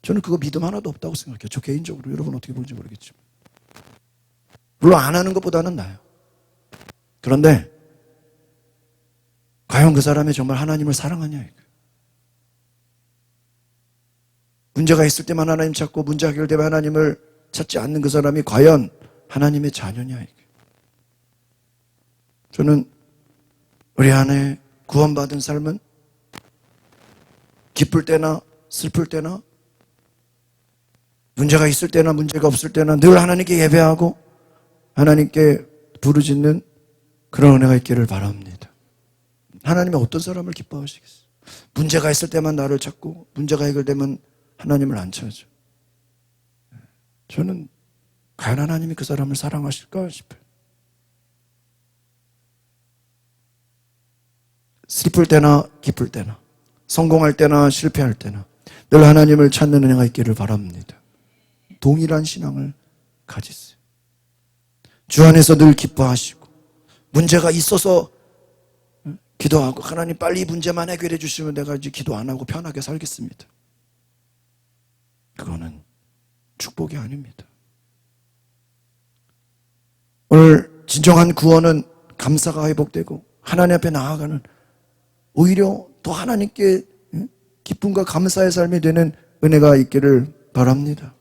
저는 그거 믿음 하나도 없다고 생각해요. 저 개인적으로. 여러분 어떻게 보는지 모르겠지만. 물론 안 하는 것보다는 나아요. 그런데 과연 그 사람이 정말 하나님을 사랑하냐 이거. 문제가 있을 때만 하나님 찾고 문제 해결되면 하나님을 찾지 않는 그 사람이 과연 하나님의 자녀냐 이거. 저는 우리 안에 구원받은 삶은 기쁠 때나 슬플 때나 문제가 있을 때나 문제가 없을 때나 늘 하나님께 예배하고 하나님께 부르짖는 그런 은혜가 있기를 바랍니다. 하나님이 어떤 사람을 기뻐하시겠어요? 문제가 있을 때만 나를 찾고 문제가 해결되면 하나님을 안 찾죠. 저는 과연 하나님이 그 사람을 사랑하실까 싶어요. 슬플 때나 기쁠 때나 성공할 때나 실패할 때나 늘 하나님을 찾는 은혜가 있기를 바랍니다. 동일한 신앙을 가지세요. 주 안에서 늘 기뻐하시고 문제가 있어서 기도하고 하나님 빨리 문제만 해결해 주시면 내가 이제 기도 안 하고 편하게 살겠습니다. 그거는 축복이 아닙니다. 오늘 진정한 구원은 감사가 회복되고 하나님 앞에 나아가는 오히려 더 하나님께 기쁨과 감사의 삶이 되는 은혜가 있기를 바랍니다.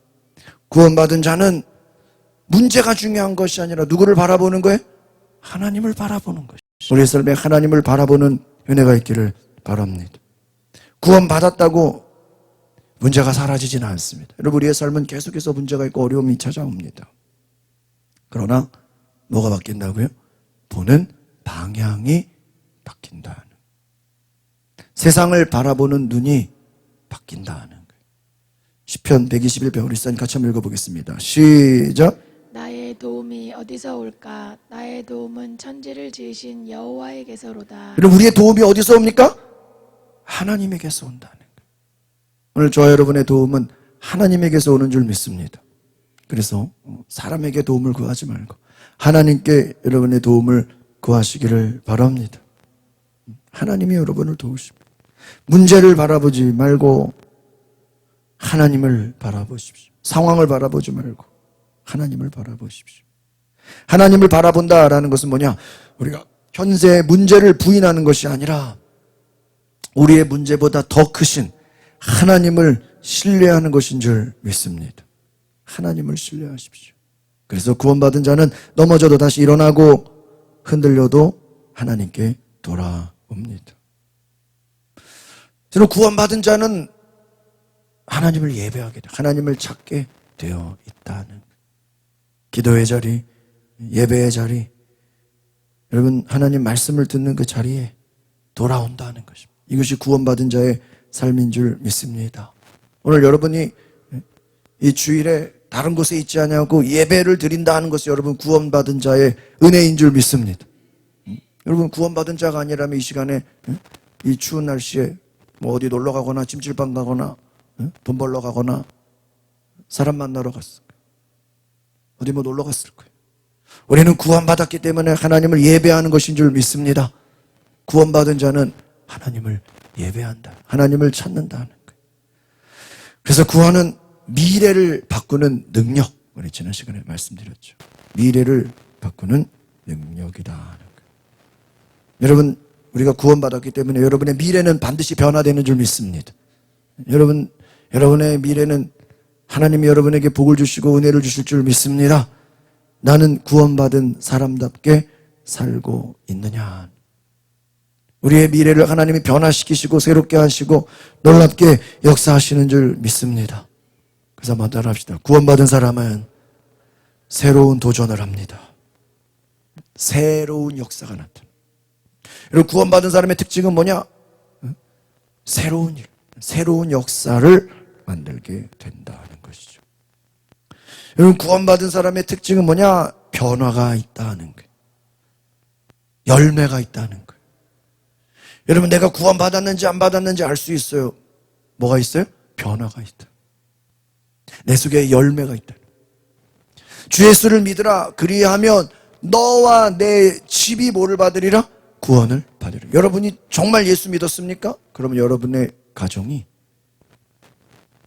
구원받은 자는 문제가 중요한 것이 아니라 누구를 바라보는 거예요? 하나님을 바라보는 것이죠. 우리의 삶에 하나님을 바라보는 은혜가 있기를 바랍니다. 구원받았다고 문제가 사라지지는 않습니다. 여러분 우리의 삶은 계속해서 문제가 있고 어려움이 찾아옵니다. 그러나 뭐가 바뀐다고요? 보는 방향이 바뀐다는. 세상을 바라보는 눈이 바뀐다는 거예요. 시편 121편 우리 시간 같이 한번 읽어보겠습니다. 시작. 나의 도움이 어디서 올까? 나의 도움은 천지를 지으신 여호와에게서로다. 그럼 우리의 도움이 어디서 옵니까? 하나님에게서 온다는 거예요. 오늘 저와 여러분의 도움은 하나님에게서 오는 줄 믿습니다. 그래서 사람에게 도움을 구하지 말고 하나님께 여러분의 도움을 구하시기를 바랍니다. 하나님이 여러분을 도우십니다. 문제를 바라보지 말고 하나님을 바라보십시오. 상황을 바라보지 말고 하나님을 바라보십시오. 하나님을 바라본다라는 것은 뭐냐? 우리가 현재의 문제를 부인하는 것이 아니라 우리의 문제보다 더 크신 하나님을 신뢰하는 것인 줄 믿습니다. 하나님을 신뢰하십시오. 그래서 구원받은 자는 넘어져도 다시 일어나고 흔들려도 하나님께 돌아옵니다. 저는 구원받은 자는 하나님을 예배하게 돼, 하나님을 찾게 되어 있다는 기도의 자리, 예배의 자리, 여러분 하나님 말씀을 듣는 그 자리에 돌아온다는 것입니다. 이것이 구원받은 자의 삶인 줄 믿습니다. 오늘 여러분이 이 주일에 다른 곳에 있지 않냐고 예배를 드린다 하는 것이 여러분 구원받은 자의 은혜인 줄 믿습니다. 여러분 구원받은 자가 아니라면 이 시간에 이 추운 날씨에 뭐 어디 놀러 가거나 찜질방 가거나 돈 벌러 가거나 사람 만나러 갔을 거예요. 어디 뭐 놀러 갔을 거예요. 우리는 구원받았기 때문에 하나님을 예배하는 것인 줄 믿습니다. 구원받은 자는 하나님을 예배한다. 하나님을 찾는다는 거예요. 그래서 구원은 미래를 바꾸는 능력. 우리 지난 시간에 말씀드렸죠. 미래를 바꾸는 능력이다. 여러분 우리가 구원받았기 때문에 여러분의 미래는 반드시 변화되는 줄 믿습니다. 여러분의 미래는 하나님이 여러분에게 복을 주시고 은혜를 주실 줄 믿습니다. 나는 구원받은 사람답게 살고 있느냐. 우리의 미래를 하나님이 변화시키시고 새롭게 하시고 놀랍게 역사하시는 줄 믿습니다. 그래서 한번 따라합시다. 구원받은 사람은 새로운 도전을 합니다. 새로운 역사가 나타납니다. 여러분 구원받은 사람의 특징은 뭐냐? 새로운 일, 새로운 역사를 만들게 된다는 것이죠. 여러분 구원받은 사람의 특징은 뭐냐? 변화가 있다는 거예요. 열매가 있다는 거예요. 여러분 내가 구원받았는지 안 받았는지 알 수 있어요. 뭐가 있어요? 변화가 있다. 내 속에 열매가 있다. 주 예수를 믿으라. 그리하면 너와 내 집이 뭐를 받으리라? 구원을 받으리라. 여러분이 정말 예수 믿었습니까? 그러면 여러분의 가정이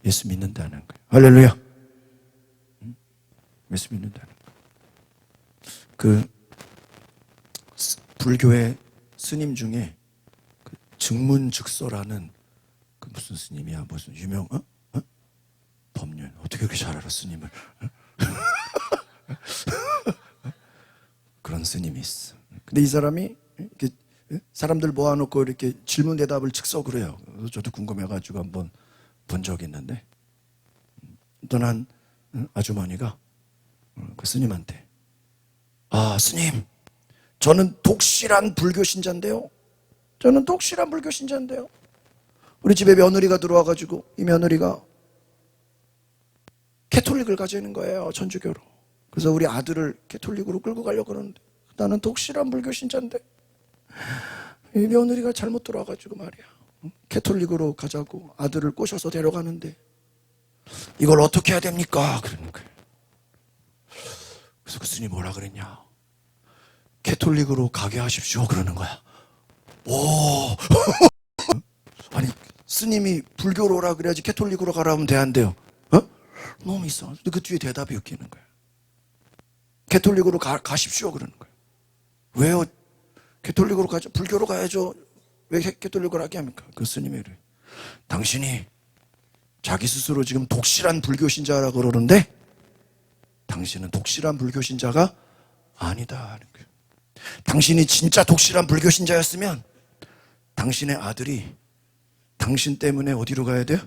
예수 믿는다는 거예요. 할렐루야. 예수 믿는다는 거예요. 그 불교의 스님 중에 그 증문즉서라는 그 무슨 스님이야? 무슨 유명 법륜 어떻게 그렇게 잘 알아 스님을? 그런 스님이 있어. 근데 이 사람이 이렇게 사람들 모아놓고 이렇게 질문 대답을 즉석으로 해요. 그래서 저도 궁금해가지고 한번 본 적이 있는데 어떤 한 아주머니가 그 스님한테 스님 저는 독실한 불교 신자인데요. 저는 독실한 불교 신자인데요. 우리 집에 며느리가 들어와가지고 이 며느리가 캐톨릭을 가지는 거예요. 천주교로. 그래서 우리 아들을 캐톨릭으로 끌고 가려고 그러는데 나는 독실한 불교 신자인데 이 며느리가 잘못 들어와가지고 말이야. 캐톨릭으로 가자고 아들을 꼬셔서 데려가는데 이걸 어떻게 해야 됩니까? 그러는 거예요. 그래서 그 스님이 뭐라 그랬냐? 캐톨릭으로 가게 하십시오. 그러는 거야. 오. 아니 스님이 불교로 오라 그래야지 캐톨릭으로 가라 하면 돼 안 돼요? 너무 이상하죠. 그 뒤에 대답이 웃기는 거야. 캐톨릭으로 가십시오. 그러는 거야. 왜요? 캐톨릭으로 가죠. 불교로 가야죠. 왜 캐톨릭으로 하게 합니까? 그 스님이 그래. 당신이 자기 스스로 지금 독실한 불교 신자라고 그러는데 당신은 독실한 불교 신자가 아니다 하는 거예요. 당신이 진짜 독실한 불교 신자였으면 당신의 아들이 당신 때문에 어디로 가야 돼요?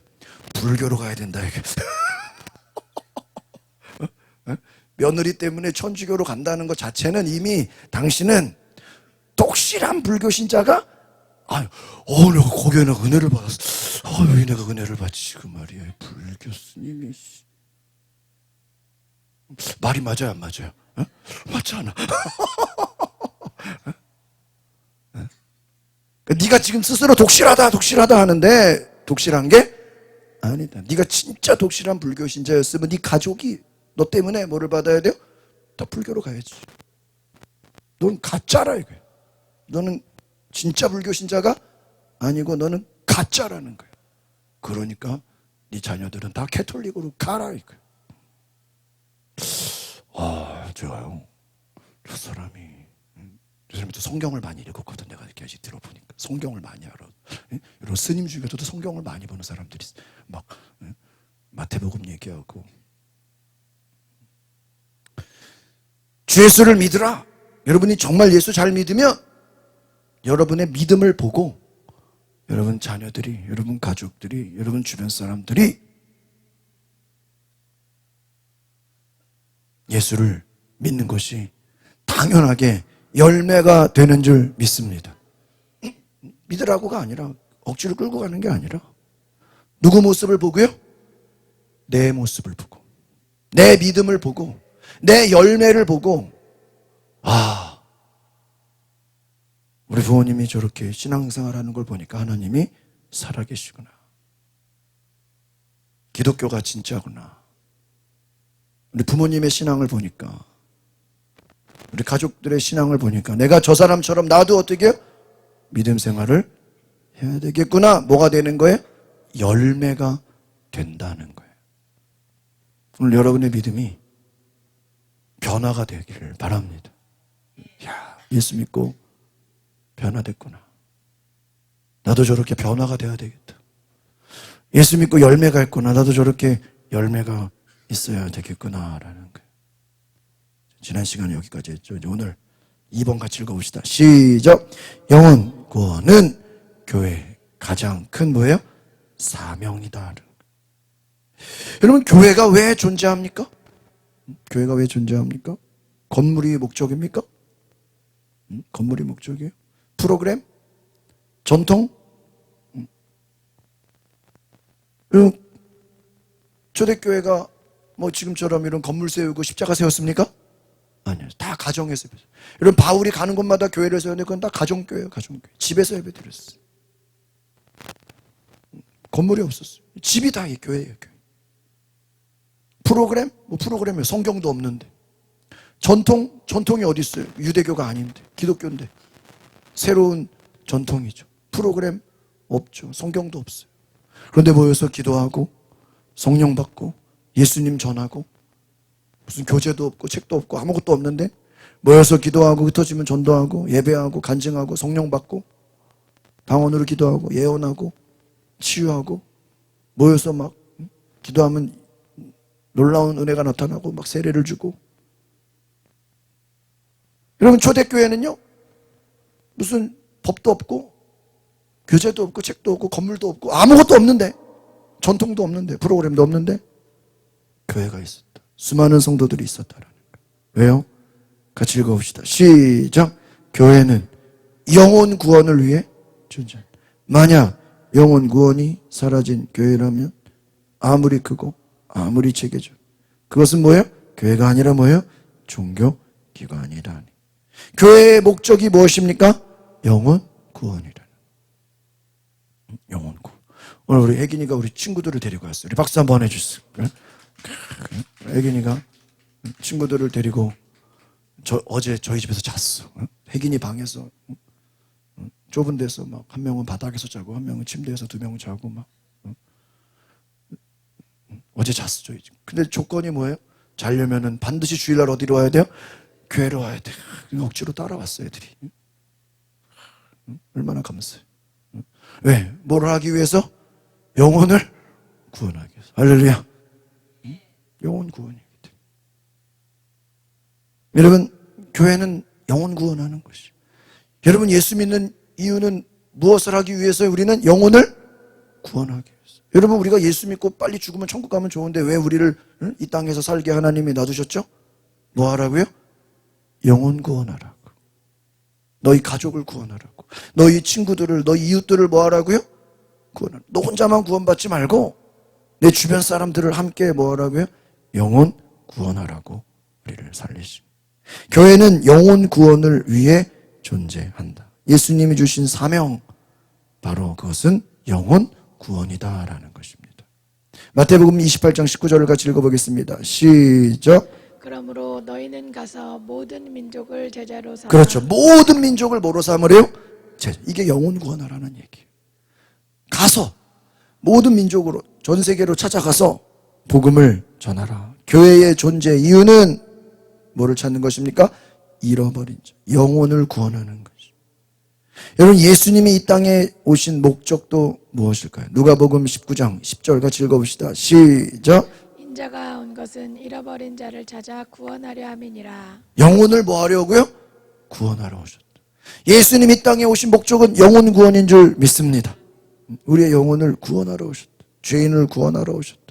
불교로 가야 된다 이게. 며느리 때문에 천주교로 간다는 것 자체는 이미 당신은 독실한 불교 신자가 내가 거기에 내가 은혜를 받았어. 왜 내가 은혜를 받지 그 말이야. 불교 스님이 말이 맞아요 안 맞아요? 맞잖아. 네가 지금 스스로 독실하다 하는데 독실한 게 아니다. 네가 진짜 독실한 불교 신자였으면 네 가족이 너 때문에 뭐를 받아야 돼요? 다 불교로 가야지. 넌 가짜라 이거야. 너는 진짜 불교 신자가 아니고 너는 가짜라는 거야. 그러니까 네 자녀들은 다 캐톨릭으로 가라 이거야. 좋아요. 저 사람이 성경을 많이 읽었거든. 내가 이렇게 아직 들어보니까 성경을 많이 알아. 이런 스님 중에서도 성경을 많이 보는 사람들이 막 마태복음 얘기하고 주 예수를 믿으라. 여러분이 정말 예수 잘 믿으면 여러분의 믿음을 보고 여러분 자녀들이, 여러분 가족들이, 여러분 주변 사람들이 예수를 믿는 것이 당연하게 열매가 되는 줄 믿습니다. 믿으라고가 아니라 억지로 끌고 가는 게 아니라 누구 모습을 보고요? 내 모습을 보고 내 믿음을 보고 내 열매를 보고 우리 부모님이 저렇게 신앙생활하는 걸 보니까 하나님이 살아계시구나. 기독교가 진짜구나. 우리 부모님의 신앙을 보니까 우리 가족들의 신앙을 보니까 내가 저 사람처럼 나도 어떻게 해요? 믿음 생활을 해야 되겠구나. 뭐가 되는 거예요? 열매가 된다는 거예요. 오늘 여러분의 믿음이 변화가 되기를 바랍니다. 예수 믿고 변화됐구나. 나도 저렇게 변화가 돼야 되겠다. 예수 믿고 열매가 있구나. 나도 저렇게 열매가 있어야 되겠구나라는 거예요. 지난 시간에 여기까지 했죠. 이제 오늘 2번 같이 읽어봅시다. 시작. 영혼 구원은 교회의 가장 큰 뭐예요? 사명이다. 여러분 교회가 왜 존재합니까? 교회가 왜 존재합니까? 건물이 목적입니까? 건물이 목적이에요? 프로그램? 전통? 초대교회가 뭐 지금처럼 이런 건물 세우고 십자가 세웠습니까? 아니요. 다 가정에서 예배. 여러분 바울이 가는 곳마다 교회를 세웠는데 그건 다 가정교회예요. 가정교회. 집에서 예배 드렸어요. 건물이 없었어요. 집이 다 이 교회예요. 교회. 프로그램? 뭐 프로그램이에요. 성경도 없는데. 전통? 전통이 어디 있어요? 유대교가 아닌데. 기독교인데. 새로운 전통이죠. 프로그램 없죠. 성경도 없어요. 그런데 모여서 기도하고 성령 받고 예수님 전하고 무슨 교재도 없고 책도 없고 아무것도 없는데 모여서 기도하고 흩어지면 전도하고 예배하고 간증하고 성령 받고 방언으로 기도하고 예언하고 치유하고 모여서 막 기도하면 놀라운 은혜가 나타나고 막 세례를 주고. 여러분 초대교회는요 무슨 법도 없고 교재도 없고 책도 없고 건물도 없고 아무것도 없는데 전통도 없는데 프로그램도 없는데 교회가 있었다. 수많은 성도들이 있었다라는 거예요. 왜요? 같이 읽어봅시다. 시작. 교회는 영혼 구원을 위해 존재한다. 만약 영혼 구원이 사라진 교회라면 아무리 크고 아무리 체계죠. 그것은 뭐예요? 교회가 아니라 뭐예요? 종교기관이라니. 교회의 목적이 무엇입니까? 영혼 구원이라는. 영혼 구원. 오늘 우리 혜gin이가 우리 친구들을 데리고 왔어요. 우리 박수 한번 해주세요. 혜gin이가 친구들을 데리고 어제 저희 집에서 잤어. 혜gin이 방에서 좁은 데서 막 한 명은 바닥에서 자고 한 명은 침대에서 두 명은 자고 막 어제 잤어 저희 집. 근데 조건이 뭐예요? 자려면은 반드시 주일날 어디로 와야 돼요? 교회로 와야 돼. 억지로 따라왔어 애들이. 얼마나 감사해. 왜? 뭘 하기 위해서? 영혼을 구원하기 위해서. 할렐루야. 영혼 구원이기 때문에. 여러분 교회는 영혼 구원하는 것이. 여러분 예수 믿는 이유는 무엇을 하기 위해서요? 우리는 영혼을 구원하기 위해서. 여러분 우리가 예수 믿고 빨리 죽으면 천국 가면 좋은데 왜 우리를 이 땅에서 살게 하나님이 놔두셨죠? 뭐 하라고요? 영혼 구원하라고. 너희 가족을 구원하라고. 너희 친구들을, 너희 이웃들을 뭐 하라고요? 구원하라고. 너 혼자만 구원받지 말고 내 주변 사람들을 함께 뭐 하라고요? 영혼 구원하라고 우리를 살리십니다. 교회는 영혼 구원을 위해 존재한다. 예수님이 주신 사명, 바로 그것은 영혼 구원이다라는 것입니다. 마태복음 28장 19절을 같이 읽어보겠습니다. 시작. 그러므로 너희는 가서 모든 민족을 제자로 삼아 그렇죠. 모든 민족을 뭐로 삼으래요? 이게 영혼 구원하라는 얘기예요. 가서 모든 민족으로 전 세계로 찾아가서 복음을 전하라. 교회의 존재 이유는 뭐를 찾는 것입니까? 잃어버린 자, 영혼을 구원하는 것이죠. 여러분, 예수님이 이 땅에 오신 목적도 무엇일까요? 누가복음 19장 10절 같이 읽어봅시다. 시작. 인자가 온 것은 잃어버린 자를 찾아 구원하려 함이니라. 영혼을 뭐 하려고요? 구원하러 오셨다. 예수님이 이 땅에 오신 목적은 영혼 구원인 줄 믿습니다. 우리의 영혼을 구원하러 오셨다. 죄인을 구원하러 오셨다.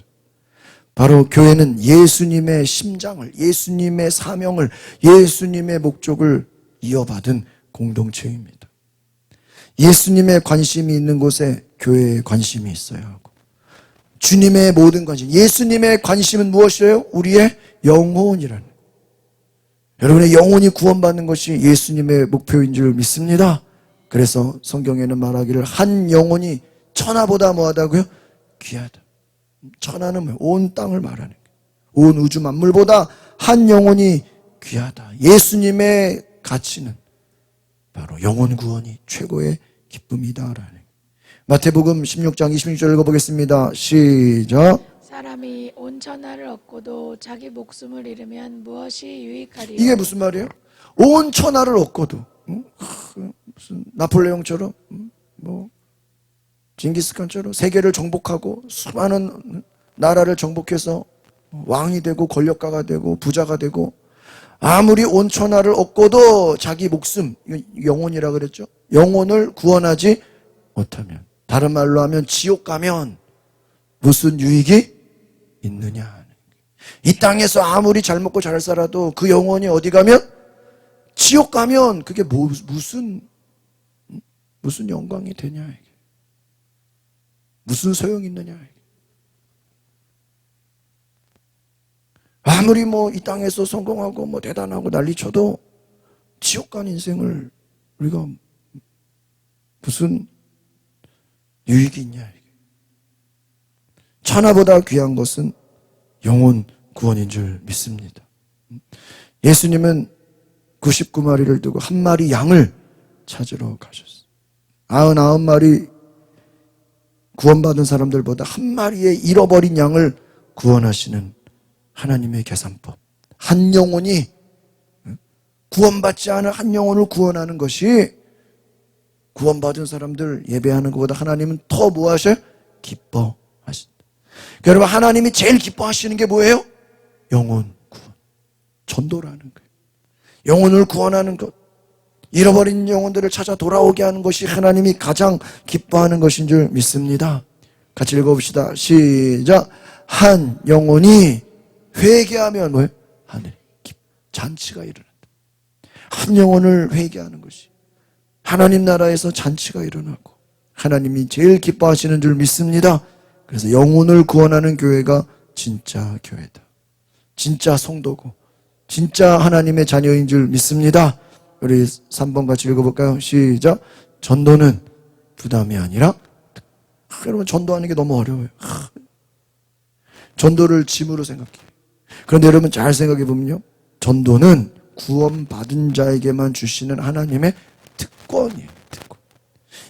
바로 교회는 예수님의 심장을, 예수님의 사명을, 예수님의 목적을 이어받은 공동체입니다. 예수님의 관심이 있는 곳에 교회의 관심이 있어야 하고, 주님의 모든 관심, 예수님의 관심은 무엇이에요? 우리의 영혼이라는 거예요. 여러분의 영혼이 구원받는 것이 예수님의 목표인 줄 믿습니다. 그래서 성경에는 말하기를 한 영혼이 천하보다 뭐하다고요? 귀하다. 천하는 뭐예요? 온 땅을 말하는 거예요. 온 우주 만물보다 한 영혼이 귀하다. 예수님의 가치는 바로 영혼 구원이 최고의 기쁨이다라는 거예요. 마태복음 16장 26절 읽어보겠습니다. 시작. 사람이 온 천하를 얻고도 자기 목숨을 잃으면 무엇이 유익하리요? 이게 무슨 말이에요? 온 천하를 얻고도 무슨 나폴레옹처럼 뭐 징기스칸처럼 세계를 정복하고 수많은 나라를 정복해서 왕이 되고 권력가가 되고 부자가 되고, 아무리 온 천하를 얻고도 자기 목숨, 영혼이라 그랬죠? 영혼을 구원하지 못하면, 다른 말로 하면 지옥 가면 무슨 유익이 있느냐. 이 땅에서 아무리 잘 먹고 잘 살아도 그 영혼이 어디 가면? 지옥 가면 그게 무슨 영광이 되냐, 이게. 무슨 소용이 있느냐, 이게. 아무리 뭐 이 땅에서 성공하고 뭐 대단하고 난리쳐도 지옥 간 인생을 우리가 무슨 유익이 있냐, 이게. 천하보다 귀한 것은 영혼 구원인 줄 믿습니다. 예수님은 99마리를 두고 한 마리 양을 찾으러 가셨어요. 99마리 구원받은 사람들보다 한 마리의 잃어버린 양을 구원하시는 하나님의 계산법. 한 영혼이, 구원받지 않은 한 영혼을 구원하는 것이 구원받은 사람들 예배하는 것보다 하나님은 더 무엇을 기뻐하신다. 여러분, 하나님이 제일 기뻐하시는 게 뭐예요? 영혼 구원, 전도라는 거예요. 영혼을 구원하는 것, 잃어버린 영혼들을 찾아 돌아오게 하는 것이 하나님이 가장 기뻐하는 것인 줄 믿습니다. 같이 읽어봅시다. 시작. 한 영혼이 회개하면 뭐예요? 하늘 잔치가 일어난다. 한 영혼을 회개하는 것이 하나님 나라에서 잔치가 일어나고 하나님이 제일 기뻐하시는 줄 믿습니다. 그래서 영혼을 구원하는 교회가 진짜 교회다. 진짜 성도고 진짜 하나님의 자녀인 줄 믿습니다. 우리 3번 같이 읽어볼까요? 시작. 전도는 부담이 아니라, 여러분, 전도하는 게 너무 어려워요. 전도를 짐으로 생각해요. 그런데 여러분 잘 생각해 보면요, 전도는 구원받은 자에게만 주시는 하나님의 특권이에요. 특권.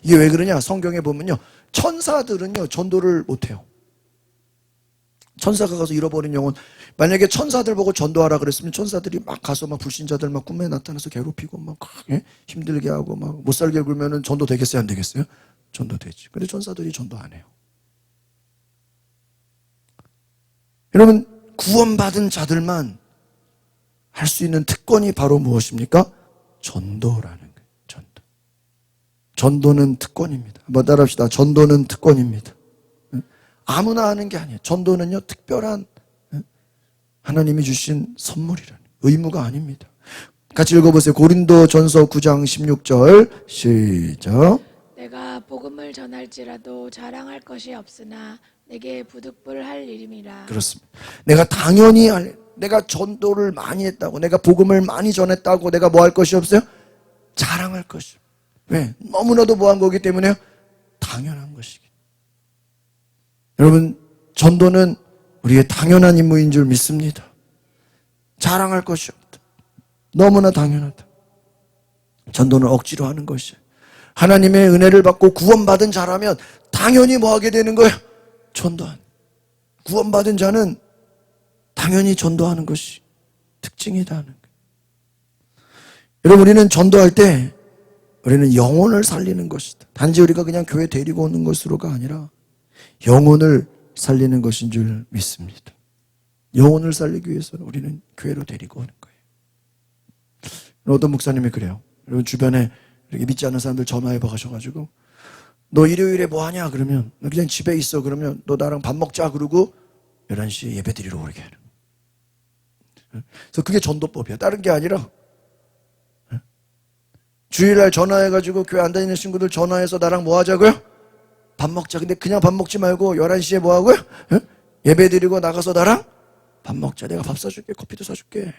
이게 왜 그러냐? 성경에 보면요, 천사들은요 전도를 못해요. 천사가 가서 잃어버린 영혼, 만약에 천사들 보고 전도하라 그랬으면 천사들이 막 가서 막 불신자들 막 꿈에 나타나서 괴롭히고 막 힘들게 하고 막 못 살게 굴면은 전도 되겠어요, 안 되겠어요? 전도 되지. 근데 천사들이 전도 안 해요. 여러분, 구원받은 자들만 할 수 있는 특권이 바로 무엇입니까? 전도라는 거예요. 전도. 전도는 특권입니다. 한번 따라합시다. 전도는 특권입니다. 아무나 하는 게 아니에요. 전도는요, 특별한 하나님이 주신 선물이라는, 의무가 아닙니다. 같이 읽어보세요. 고린도전서 9장 16절 시작. 내가 복음을 전할지라도 자랑할 것이 없으나 내게 부득불할 일임이라. 그렇습니다. 내가 당연히 내가 전도를 많이 했다고, 내가 복음을 많이 전했다고 내가 뭐 할 것이 없어요? 자랑할 것이. 왜? 너무나도 뭐 한 거기 때문에요? 당연한 것이기. 여러분, 전도는 우리의 당연한 임무인 줄 믿습니다. 자랑할 것이 없다. 너무나 당연하다. 전도는 억지로 하는 것이에요. 하나님의 은혜를 받고 구원받은 자라면 당연히 뭐 하게 되는 거예요? 전도하는. 구원받은 자는 당연히 전도하는 것이 특징이다 하는 거예요. 여러분, 우리는 전도할 때 우리는 영혼을 살리는 것이다. 단지 우리가 그냥 교회 데리고 오는 것으로가 아니라 영혼을 살리는 것인 줄 믿습니다. 영혼을 살리기 위해서는 우리는 교회로 데리고 오는 거예요. 어떤 목사님이 그래요. 여러분 주변에 이렇게 믿지 않는 사람들 전화해봐 가셔가지고 너 일요일에 뭐 하냐 그러면 너 그냥 집에 있어 그러면 너 나랑 밥 먹자 그러고 11시에 예배 드리러 오게 하는. 그래서 그게 전도법이야. 다른 게 아니라 주일날 전화해가지고 교회 안 다니는 친구들 전화해서 나랑 뭐 하자고요? 밥 먹자. 근데 그냥 밥 먹지 말고 11시에 뭐 하고요? 예배 드리고 나가서 나랑 밥 먹자. 내가 밥 사줄게. 커피도 사줄게.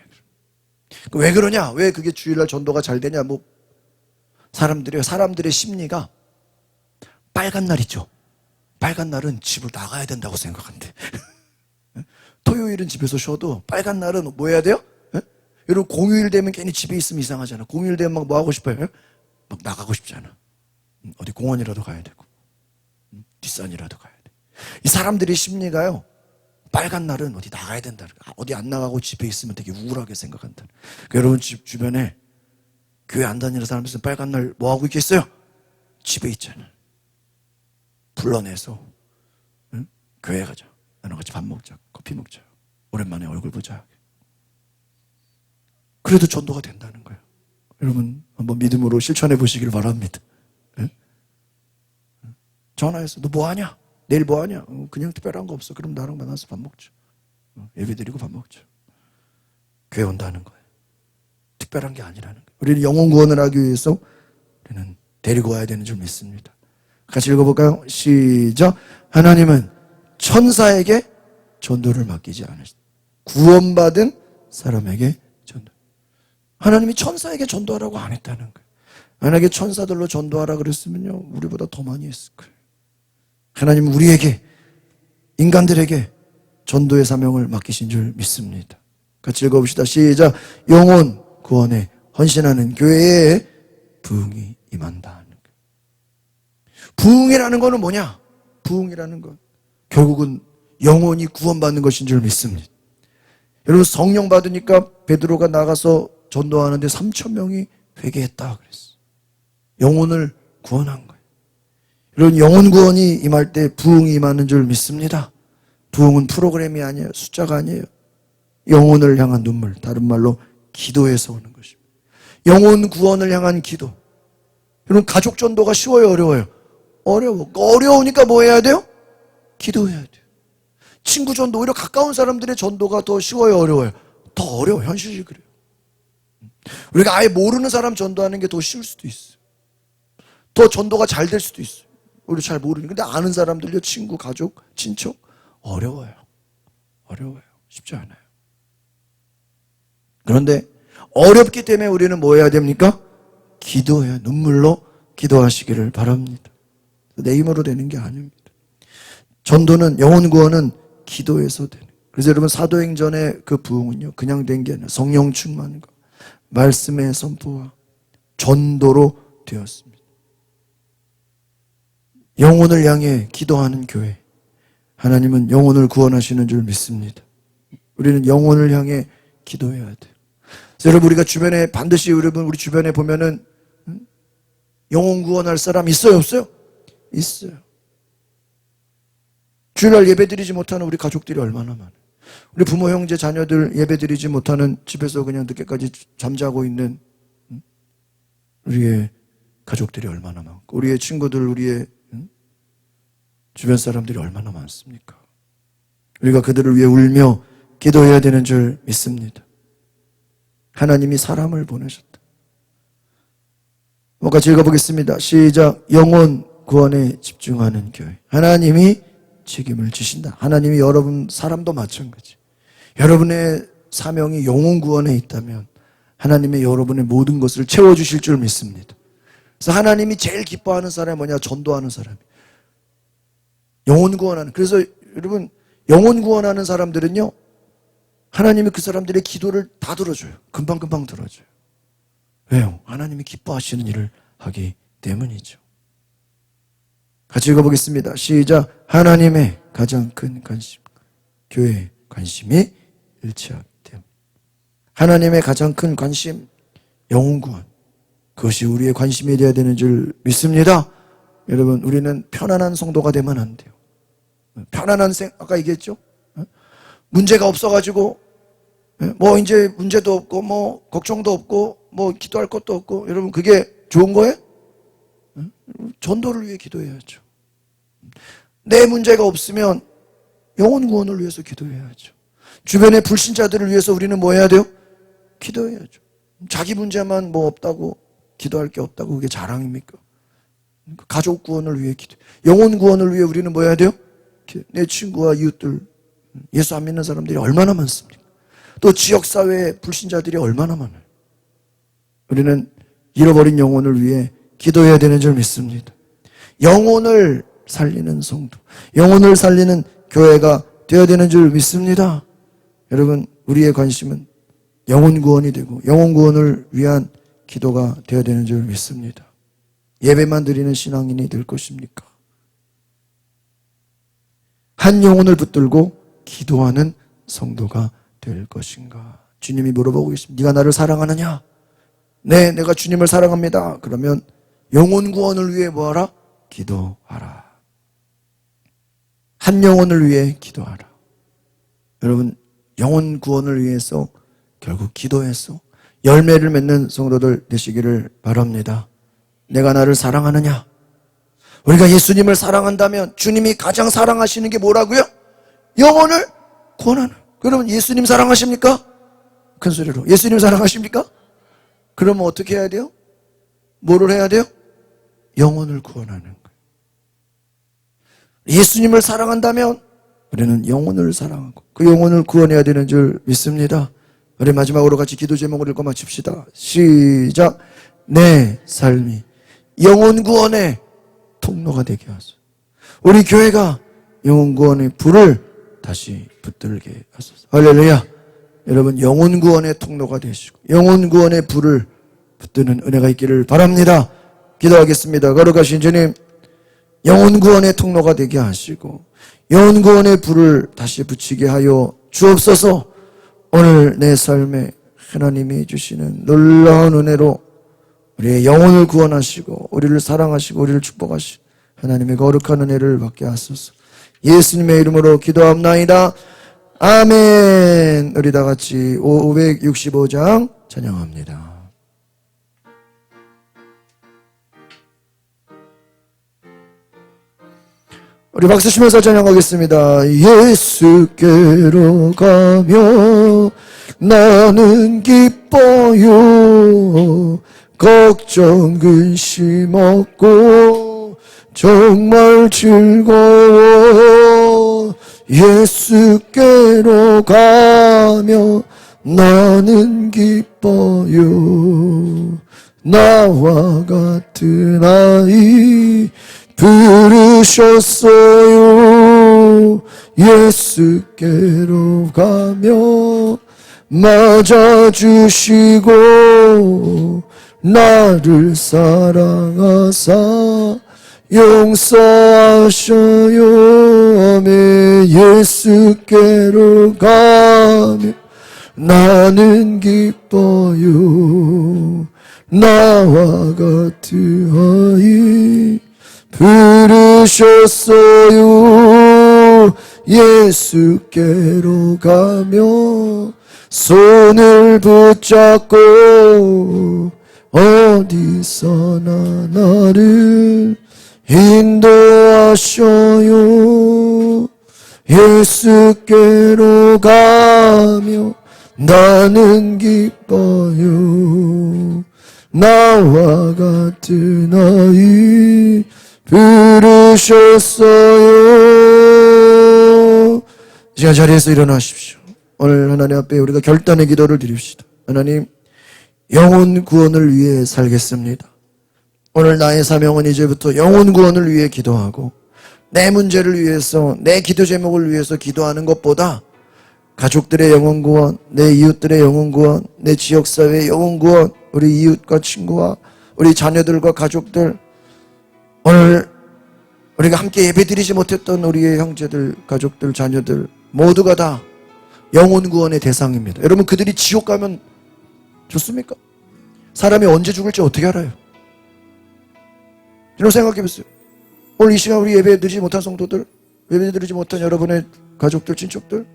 왜 그러냐? 왜 그게 주일날 전도가 잘 되냐? 뭐 사람들의 심리가 빨간 날 있죠. 빨간 날은 집을 나가야 된다고 생각한대. 토요일은 집에서 쉬어도 빨간 날은 뭐 해야 돼요? 여러분 공휴일 되면 괜히 집에 있으면 이상하잖아. 공휴일 되면 막 뭐 하고 싶어요? 막 나가고 싶잖아. 어디 공원이라도 가야 되고 뒷산이라도 가야 돼. 이 사람들의 심리가요. 빨간 날은 어디 나가야 된다. 어디 안 나가고 집에 있으면 되게 우울하게 생각한다. 그러니까 여러분 집 주변에 교회 안 다니는 사람들은 빨간 날 뭐 하고 있겠어요? 집에 있잖아. 불러내서 교회 가자. 나랑 같이 밥 먹자. 커피 먹자. 오랜만에 얼굴 보자. 그래도 전도가 된다는 거예요. 여러분 한번 믿음으로 실천해 보시길 바랍니다. 전화해서 너 뭐 하냐? 내일 뭐 하냐? 그냥 특별한 거 없어. 그럼 나랑 만나서 밥 먹자. 예배 드리고 밥 먹자. 교회 온다는 거예요. 특별한 게 아니라는 거예요. 우리는 영혼 구원을 하기 위해서 우리는 데리고 와야 되는 줄 믿습니다. 같이 읽어볼까요? 시작. 하나님은 천사에게 전도를 맡기지 않으시다. 구원받은 사람에게 전도. 하나님이 천사에게 전도하라고 안 했다는 거예요. 만약에 천사들로 전도하라 그랬으면요 우리보다 더 많이 했을 거예요. 하나님은 우리에게 인간들에게 전도의 사명을 맡기신 줄 믿습니다. 같이 읽어봅시다. 시작. 영혼 구원에 헌신하는 교회에 부흥이 임한다 하는 거예요. 부흥이라는 거는 뭐냐? 부흥이라는 건 결국은 영혼이 구원받는 것인 줄 믿습니다. 여러분 성령 받으니까 베드로가 나가서 전도하는데 3,000명이 회개했다 그랬어요. 영혼을 구원한 거예요. 이런 영혼 구원이 임할 때 부흥이 임하는 줄 믿습니다. 부흥은 프로그램이 아니에요. 숫자가 아니에요. 영혼을 향한 눈물, 다른 말로 기도에서 오는 것입니다. 영혼 구원을 향한 기도. 여러분 가족 전도가 쉬워요, 어려워요? 어려워. 어려우니까 뭐 해야 돼요? 기도해야 돼요. 친구 전도, 오히려 가까운 사람들의 전도가 더 쉬워요, 어려워요? 더 어려워. 현실이 그래요. 우리가 아예 모르는 사람 전도하는 게 더 쉬울 수도 있어요. 더 전도가 잘 될 수도 있어요. 우리 잘 모르니까. 근데 아는 사람들요, 친구, 가족, 친척 어려워요. 어려워요. 쉽지 않아요. 그런데 어렵기 때문에 우리는 뭐 해야 됩니까? 기도해야, 눈물로 기도하시기를 바랍니다. 내 힘으로 되는 게 아닙니다. 전도는, 영혼 구원은 기도에서 되는. 그래서 여러분 사도행전의 그 부흥은요 그냥 된 게 아니라 성령 충만과 말씀의 선포와 전도로 되었습니다. 영혼을 향해 기도하는 교회. 하나님은 영혼을 구원하시는 줄 믿습니다. 우리는 영혼을 향해 기도해야 돼요. 그래서 여러분 우리가 주변에 반드시 여러분 우리 주변에 보면은 영혼 구원할 사람 있어요, 없어요? 있어요. 주일날 예배드리지 못하는 우리 가족들이 얼마나 많아요. 우리 부모, 형제, 자녀들 예배드리지 못하는 집에서 그냥 늦게까지 잠자고 있는 우리의 가족들이 얼마나 많고 우리의 친구들, 우리의 주변 사람들이 얼마나 많습니까? 우리가 그들을 위해 울며 기도해야 되는 줄 믿습니다. 하나님이 사람을 보내셨다. 같이 읽어보겠습니다. 시작. 영혼 구원에 집중하는 교회. 하나님이 책임을 지신다. 하나님이 여러분 사람도 마찬가지. 여러분의 사명이 영혼 구원에 있다면 하나님의 여러분의 모든 것을 채워주실 줄 믿습니다. 그래서 하나님이 제일 기뻐하는 사람이 뭐냐? 전도하는 사람이. 영혼 구원하는. 그래서 여러분 영혼 구원하는 사람들은요, 하나님이 그 사람들의 기도를 다 들어줘요. 금방금방 들어줘요. 왜요? 하나님이 기뻐하시는 일을 하기 때문이죠. 같이 읽어보겠습니다. 시작. 하나님의 가장 큰 관심, 교회의 관심이 일치하기 때문에. 하나님의 가장 큰 관심, 영혼 구원. 그것이 우리의 관심이 되어야 되는 줄 믿습니다. 여러분, 우리는 편안한 성도가 되면 안 돼요. 편안한 아까 얘기했죠? 문제가 없어가지고 뭐 이제 문제도 없고 뭐 걱정도 없고 뭐 기도할 것도 없고, 여러분 그게 좋은 거예요? 전도를 위해 기도해야죠. 내 문제가 없으면 영혼 구원을 위해서 기도해야죠. 주변의 불신자들을 위해서 우리는 뭐 해야 돼요? 기도해야죠. 자기 문제만 뭐 없다고 기도할 게 없다고 그게 자랑입니까? 가족 구원을 위해 기도, 영혼 구원을 위해 우리는 뭐 해야 돼요? 내 친구와 이웃들, 예수 안 믿는 사람들이 얼마나 많습니까? 또 지역사회에 불신자들이 얼마나 많아요. 우리는 잃어버린 영혼을 위해 기도해야 되는 줄 믿습니다. 영혼을 살리는 성도, 영혼을 살리는 교회가 되어야 되는 줄 믿습니다. 여러분, 우리의 관심은 영혼 구원이 되고 영혼 구원을 위한 기도가 되어야 되는 줄 믿습니다. 예배만 드리는 신앙인이 될 것입니까? 한 영혼을 붙들고 기도하는 성도가 될 것인가? 주님이 물어보고 계십니다. 네가 나를 사랑하느냐? 네, 내가 주님을 사랑합니다. 그러면 영혼 구원을 위해 뭐하라? 기도하라. 한 영혼을 위해 기도하라. 여러분, 영혼 구원을 위해서 결국 기도해서 열매를 맺는 성도들 되시기를 바랍니다. 내가 나를 사랑하느냐? 우리가 예수님을 사랑한다면 주님이 가장 사랑하시는 게 뭐라고요? 영혼을 구원하는. 그러면 예수님 사랑하십니까? 큰 소리로. 예수님 사랑하십니까? 그러면 어떻게 해야 돼요? 뭐를 해야 돼요? 영혼을 구원하는 거예요. 예수님을 사랑한다면 우리는 영혼을 사랑하고 그 영혼을 구원해야 되는 줄 믿습니다. 우리 마지막으로 같이 기도 제목을 읽고 마칩시다. 시작. 내 삶이 영혼 구원의 통로가 되게 하소서. 우리 교회가 영혼 구원의 불을 다시 붙들게 하소서. 할렐루야. 여러분, 영혼 구원의 통로가 되시고 영혼 구원의 불을 붙드는 은혜가 있기를 바랍니다. 기도하겠습니다. 거룩하신 주님, 영혼 구원의 통로가 되게 하시고 영혼 구원의 불을 다시 붙이게 하여 주옵소서. 오늘 내 삶에 하나님이 주시는 놀라운 은혜로 우리의 영혼을 구원하시고 우리를 사랑하시고 우리를 축복하시고 하나님의 거룩한 은혜를 받게 하소서. 예수님의 이름으로 기도합나이다. 아멘. 우리 다 같이 565장 찬양합니다. 우리 박수 치면서 찬양하겠습니다. 예수께로 가며 나는 기뻐요. 걱정 근심 없고 정말 즐거워. 예수께로 가며 나는 기뻐요. 나와 같은 아이 부르셨어요. 예수께로 가며 맞아주시고 나를 사랑하사 용서하셔요. 아멘. 예수께로 가며 나는 기뻐요. 나와 같은 아이 부르셨어요. 예수께로 가며 손을 붙잡고 어디서나 나를 인도하셔요. 예수께로 가며 나는 기뻐요. 나와 같은 아이 부르셨어요. 이 시간 자리에서 일어나십시오. 오늘 하나님 앞에 우리가 결단의 기도를 드립시다. 하나님, 영혼 구원을 위해 살겠습니다. 오늘 나의 사명은 이제부터 영혼 구원을 위해 기도하고 내 문제를 위해서, 내 기도 제목을 위해서 기도하는 것보다 가족들의 영혼 구원, 내 이웃들의 영혼 구원, 내 지역사회의 영혼 구원, 우리 이웃과 친구와 우리 자녀들과 가족들, 오늘 우리가 함께 예배드리지 못했던 우리의 형제들, 가족들, 자녀들 모두가 다 영혼 구원의 대상입니다. 여러분, 그들이 지옥 가면 좋습니까? 사람이 언제 죽을지 어떻게 알아요? 여러분 생각해 보세요. 오늘 이 시간 우리 예배드리지 못한 성도들, 예배드리지 못한 여러분의 가족들, 친척들,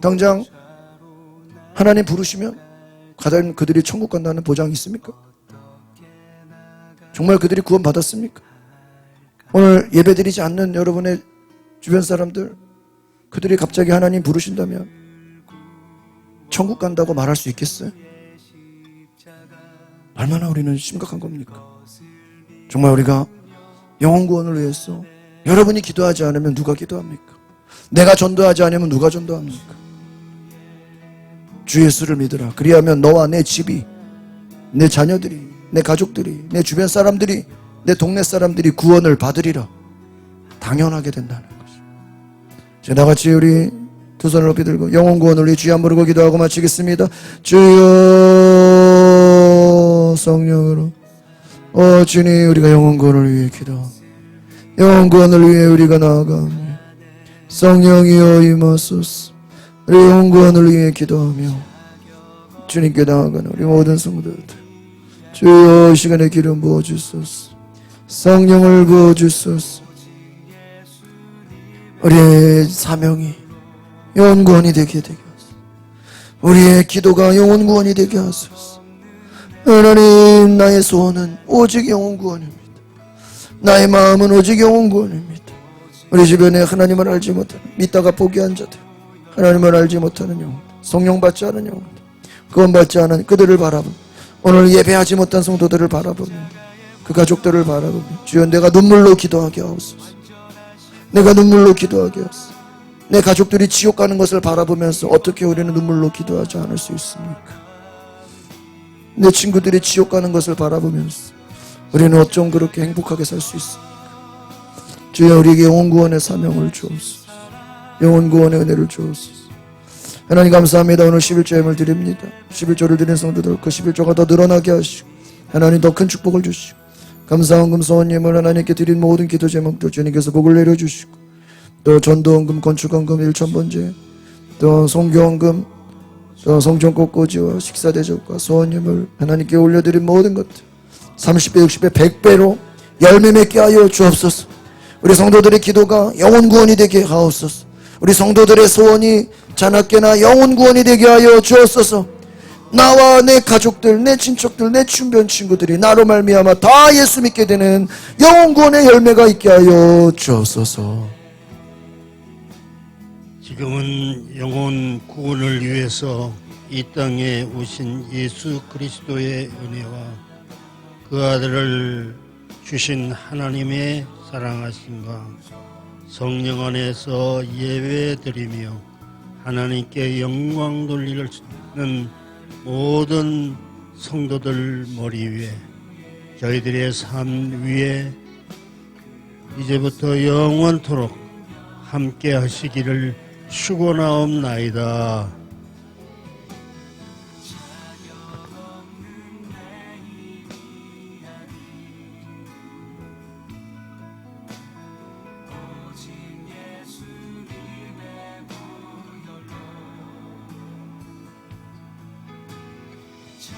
당장 하나님 부르시면 과연 그들이 천국 간다는 보장이 있습니까? 정말 그들이 구원 받았습니까? 오늘 예배드리지 않는 여러분의 주변 사람들, 그들이 갑자기 하나님 부르신다면 천국 간다고 말할 수 있겠어요? 얼마나 우리는 심각한 겁니까? 정말 우리가 영혼 구원을 위해서 여러분이 기도하지 않으면 누가 기도합니까? 내가 전도하지 않으면 누가 전도합니까? 주 예수를 믿으라. 그리하면 너와 내 집이, 내 자녀들이, 내 가족들이, 내 주변 사람들이, 내 동네 사람들이 구원을 받으리라. 당연하게 된다는 것입니다. 이제 나같이 우리 두 손을 높이 들고 영혼 구원을 위해 주여 한번 부르고 기도하고 마치겠습니다. 주여, 성령으로 주님, 우리가 영혼 구원을 위해 기도합니다. 영혼 구원을 위해 우리가 나아갑니다. 성령이여 임하소서. 우리 영혼 구원을 위해 기도하며 주님께 나아가는 우리 모든 성도들, 주여 이 시간에 기름 부어주소서. 성령을 부어주소서. 우리의 사명이 영혼 구원이 되게 하소서. 우리의 기도가 영혼 구원이 되게 하소서. 하나님, 나의 소원은 오직 영혼 구원입니다. 나의 마음은 오직 영혼 구원입니다. 우리 주변에 하나님을 알지 못하는, 믿다가 포기한 자들, 하나님을 알지 못하는 영혼, 성령 받지 않은 영혼, 구원 받지 않은 그들을 바라보며, 오늘 예배하지 못한 성도들을 바라보며, 그 가족들을 바라보며, 주여 내가 눈물로 기도하게 하옵소서. 내가 눈물로 기도하게 하옵소서. 내 가족들이 지옥 가는 것을 바라보면서 어떻게 우리는 눈물로 기도하지 않을 수 있습니까? 내 친구들이 지옥 가는 것을 바라보면서 우리는 어쩜 그렇게 행복하게 살 수 있습니까? 주여 우리에게 영혼 구원의 사명을 주옵소서. 영혼 구원의 은혜를 주옵소서. 하나님 감사합니다. 오늘 11조 예물 드립니다. 11조를 드린 성도들 그 11조가 더 늘어나게 하시고 하나님 더 큰 축복을 주시고, 감사헌금 소원예물 하나님께 드린 모든 기도 제목들 주님께서 복을 내려주시고, 또 전도헌금 건축헌금 1,000번째, 또 송교헌금, 또 성전꽃꽂이와 식사대접과 소원예물 하나님께 올려드린 모든 것들 30배 60배 100배로 열매 맺게 하여 주옵소서. 우리 성도들의 기도가 영혼 구원이 되게 하옵소서. 우리 성도들의 소원이 자나깨나 영혼 구원이 되게 하여 주옵소서. 나와 내 가족들, 내 친척들, 내 주변 친구들이 나로 말미암아 다 예수 믿게 되는 영혼 구원의 열매가 있게 하여 주옵소서. 지금은 영혼 구원을 위해서 이 땅에 오신 예수 그리스도의 은혜와 그 아들을 주신 하나님의 사랑하심과 성령 안에서 예배드리며 하나님께 영광 돌리는 모든 성도들 머리 위에, 저희들의 삶 위에 이제부터 영원토록 함께 하시기를 축원하옵나이다. 자